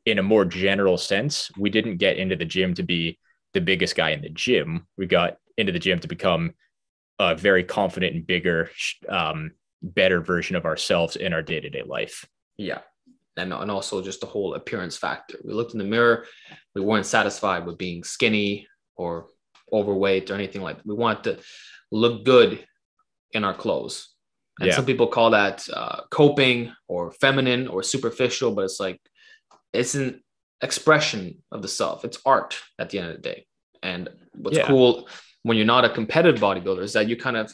in a more general sense, we didn't get into the gym to be the biggest guy in the gym. We got into the gym to become a very confident and bigger, better version of ourselves in our day-to-day life. Yeah. And also just the whole appearance factor. We looked in the mirror, we weren't satisfied with being skinny or overweight or anything like that. We want to look good in our clothes. And some people call that coping or feminine or superficial, but it's like, it's an expression of the self. It's art at the end of the day. And what's cool when you're not a competitive bodybuilder is that you kind of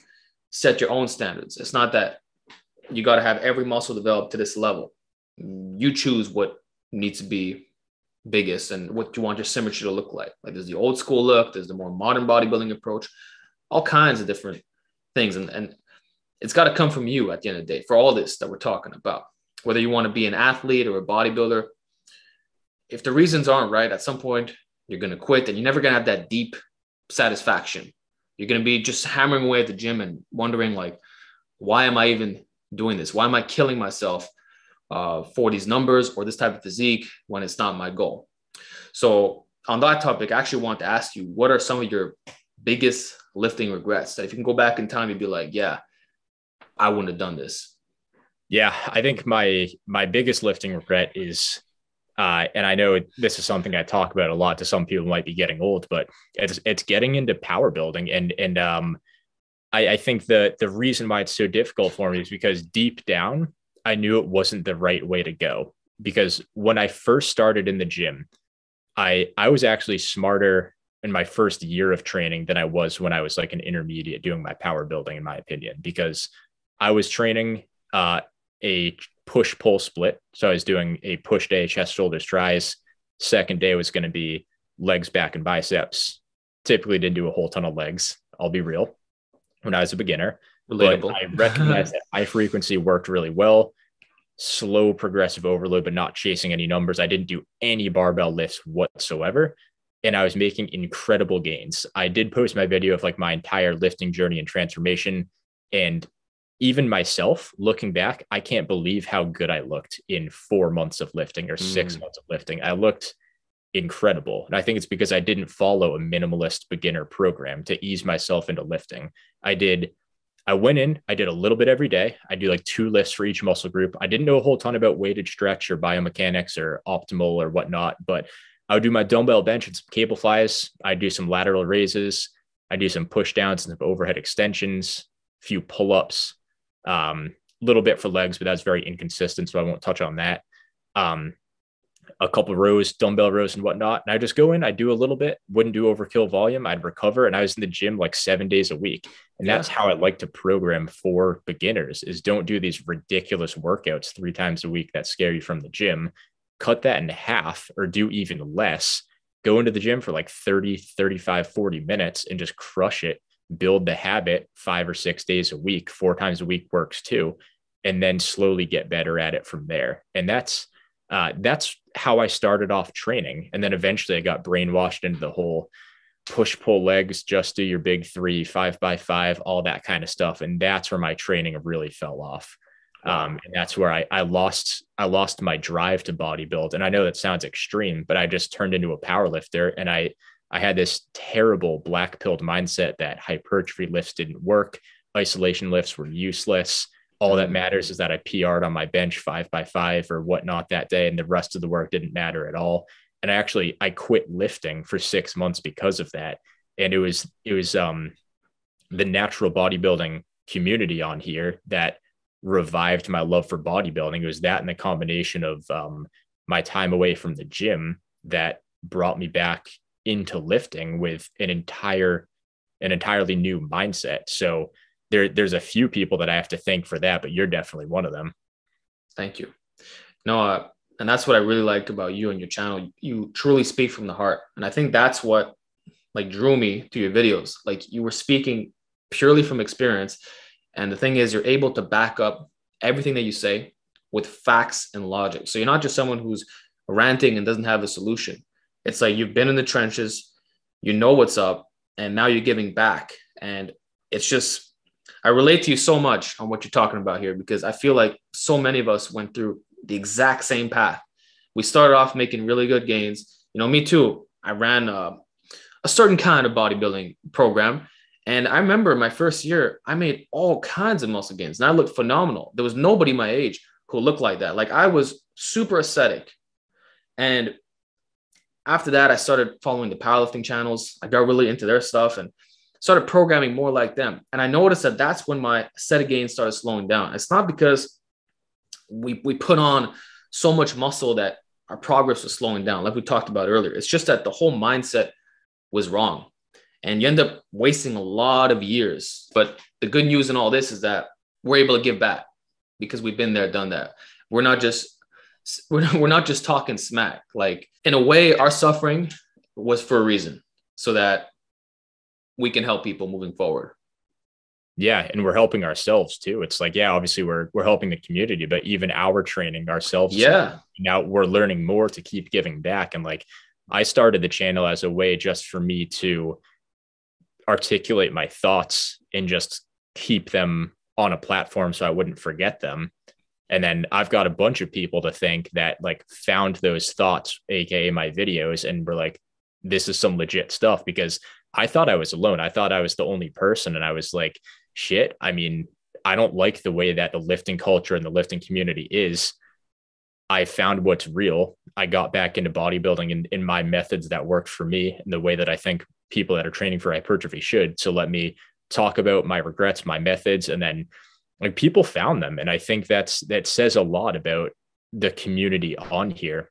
set your own standards. It's not that you got to have every muscle developed to this level. You choose what needs to be biggest and what you want your symmetry to look like. Like, there's the old school look, there's the more modern bodybuilding approach, all kinds of different things. And it's got to come from you at the end of the day for all this that we're talking about. Whether you want to be an athlete or a bodybuilder, if the reasons aren't right, at some point you're going to quit, and you're never going to have that deep satisfaction. You're going to be just hammering away at the gym and wondering, like, why am I even doing this? Why am I killing myself for these numbers or this type of physique when it's not my goal? So on that topic, I actually want to ask you, what are some of your biggest lifting regrets that if you can go back in time, you'd be like, yeah, I wouldn't have done this? Yeah, I think my biggest lifting regret is And I know this is something I talk about a lot to some people who might be getting old, but it's getting into power building. I think the reason why it's so difficult for me is because deep down, I knew it wasn't the right way to go. Because when I first started in the gym, I was actually smarter in my first year of training than I was when I was like an intermediate doing my power building, in my opinion, because I was training a push pull split. So I was doing a push day, chest, shoulders, tries. Second day was going to be legs, back, and biceps. Typically didn't do a whole ton of legs. I'll be real when I was a beginner, but Relatable. I recognized that high frequency worked really well. Slow progressive overload, but not chasing any numbers. I didn't do any barbell lifts whatsoever. And I was making incredible gains. I did post my video of like my entire lifting journey and transformation. And even myself looking back, I can't believe how good I looked in 4 months of lifting or 6 months of lifting. I looked incredible. And I think it's because I didn't follow a minimalist beginner program to ease myself into lifting. I went in, I did a little bit every day. I do like 2 lifts for each muscle group. I didn't know a whole ton about weighted stretch or biomechanics or optimal or whatnot, but I would do my dumbbell bench and some cable flies. I do some lateral raises. I do some push downs and some overhead extensions, a few pull-ups, a little bit for legs, but that's very inconsistent. So I won't touch on that. A couple of rows, dumbbell rows and whatnot. And I just go in, I do a little bit, wouldn't do overkill volume. I'd recover. And I was in the gym like 7 days a week. And that's how I like to program for beginners is don't do these ridiculous workouts 3 times a week that scare you from the gym. Cut that in half or do even less. Go into the gym for like 30, 35, 40 minutes and just crush it. Build the habit 5 or 6 days a week, 4 times a week works too. And then slowly get better at it from there. And that's how I started off training. And then eventually I got brainwashed into the whole push, pull legs, just do your big 3, 5x5, all that kind of stuff. And that's where my training really fell off. And that's where I lost my drive to bodybuild. And I know that sounds extreme, but I just turned into a power lifter. And I had this terrible black pilled mindset that hypertrophy lifts didn't work. Isolation lifts were useless. All that matters is that I PR'd on my bench 5x5 or whatnot that day, and the rest of the work didn't matter at all. And I quit lifting for 6 months because of that. And it was the natural bodybuilding community on here that revived my love for bodybuilding. It was that and the combination of my time away from the gym that brought me back into lifting with an entirely new mindset. So there's a few people that I have to thank for that, but you're definitely one of them. Thank you. No, and that's what I really liked about you and your channel. You truly speak from the heart. And I think that's what like drew me to your videos. Like you were speaking purely from experience. And the thing is, you're able to back up everything that you say with facts and logic. So you're not just someone who's ranting and doesn't have a solution. It's like you've been in the trenches, you know what's up, and now you're giving back. And it's just, I relate to you so much on what you're talking about here, because I feel like so many of us went through the exact same path. We started off making really good gains. You know, me too. I ran a certain kind of bodybuilding program. And I remember my first year, I made all kinds of muscle gains and I looked phenomenal. There was nobody my age who looked like that. Like I was super aesthetic. And after that, I started following the powerlifting channels. I got really into their stuff and started programming more like them. And I noticed that that's when my aesthetic gains started slowing down. It's not because we put on so much muscle that our progress was slowing down, like we talked about earlier. It's just that the whole mindset was wrong. And you end up wasting a lot of years. But the good news in all this is that we're able to give back because we've been there, done that. We're not just talking smack. Like in a way, our suffering was for a reason, so that we can help people moving forward. Yeah. And we're helping ourselves too. It's like, yeah, obviously we're helping the community, but even our training ourselves. Yeah. Now we're learning more to keep giving back. And like, I started the channel as a way just for me to articulate my thoughts and just keep them on a platform so I wouldn't forget them. And then I've got a bunch of people to thank that like found those thoughts, AKA my videos, and were like, this is some legit stuff, because I thought I was alone. I thought I was the only person. And I was like, shit. I mean, I don't like the way that the lifting culture and the lifting community is. I found what's real. I got back into bodybuilding in my methods that worked for me in the way that I think people that are training for hypertrophy should. So let me talk about my regrets, my methods, and then like people found them. And I think that says a lot about the community on here,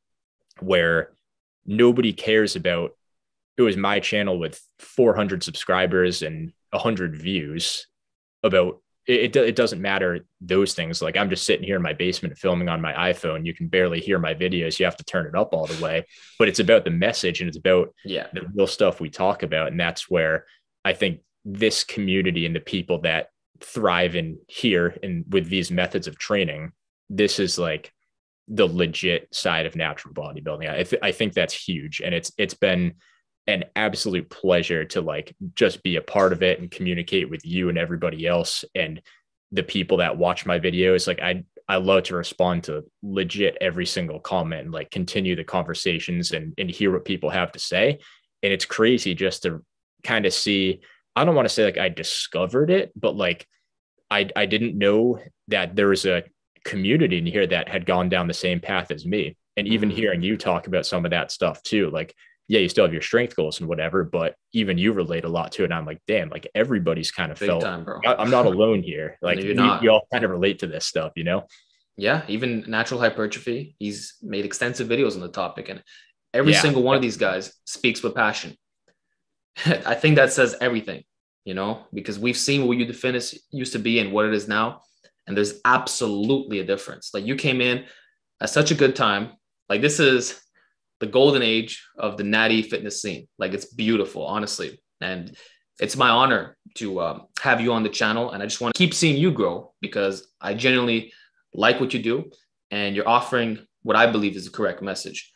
where nobody cares about it was my channel with 400 subscribers and 100 views about it doesn't matter those things. Like I'm just sitting here in my basement filming on my iPhone. You can barely hear my videos. You have to turn it up all the way, but it's about the message and it's about the real stuff we talk about. And that's where I think this community and the people that thrive in here and with these methods of training, this is like the legit side of natural bodybuilding. I think that's huge. And it's been an absolute pleasure to like just be a part of it and communicate with you and everybody else and the people that watch my videos. Like I love to respond to legit every single comment and like continue the conversations and hear what people have to say. And it's crazy just to kind of see, I don't want to say like I discovered it, but like I didn't know that there was a community in here that had gone down the same path as me. And even hearing you talk about some of that stuff too, like, yeah, you still have your strength goals and whatever, but even you relate a lot to it. And I'm like, damn, like everybody's kind of felt, time, bro. I'm not alone here. Like no, we all kind of relate to this stuff, you know? Yeah. Even natural hypertrophy, he's made extensive videos on the topic, and every single one of these guys speaks with passion. I think that says everything, you know, because we've seen what Youth Fitness used to be and what it is now. And there's absolutely a difference. Like you came in at such a good time. Like this is the golden age of the natty fitness scene. Like it's beautiful, honestly. And it's my honor to have you on the channel. And I just want to keep seeing you grow because I genuinely like what you do and you're offering what I believe is the correct message.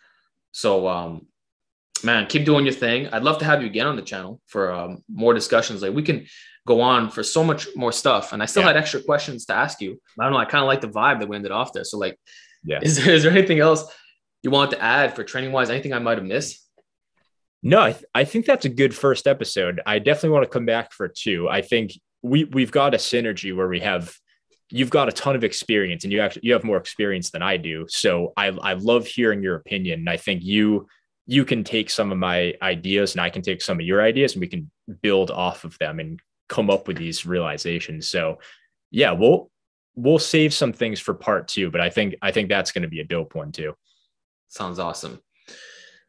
So, man, keep doing your thing. I'd love to have you again on the channel for more discussions. Like we can go on for so much more stuff. And I still had extra questions to ask you. I don't know. I kind of like the vibe that we ended off there. So like, is there anything else you want to add for training wise? Anything I might've missed? No, I think that's a good first episode. I definitely want to come back for two. I think we've got a synergy where you've got a ton of experience and you have more experience than I do. So I love hearing your opinion. And I think you can take some of my ideas and I can take some of your ideas and we can build off of them and come up with these realizations. So yeah, we'll save some things for part two, but I think that's going to be a dope one too. Sounds awesome.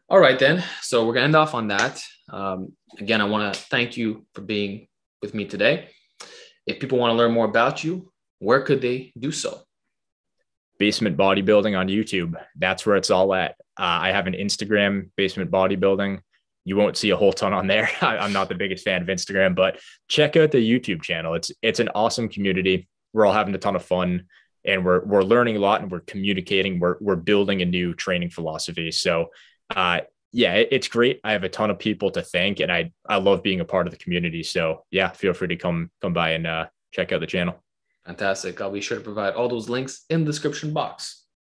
All right, then. So we're going to end off on that. Again, I want to thank you for being with me today. If people want to learn more about you, where could they do so? Basement Bodybuilding on YouTube. That's where it's all at. I have an Instagram, Basement Bodybuilding. You won't see a whole ton on there. I'm not the biggest fan of Instagram, but check out the YouTube channel. It's an awesome community. We're all having a ton of fun. And we're learning a lot and we're communicating. We're building a new training philosophy. So it's great. I have a ton of people to thank and I love being a part of the community. So yeah, feel free to come by and check out the channel. Fantastic. I'll be sure to provide all those links in the description box.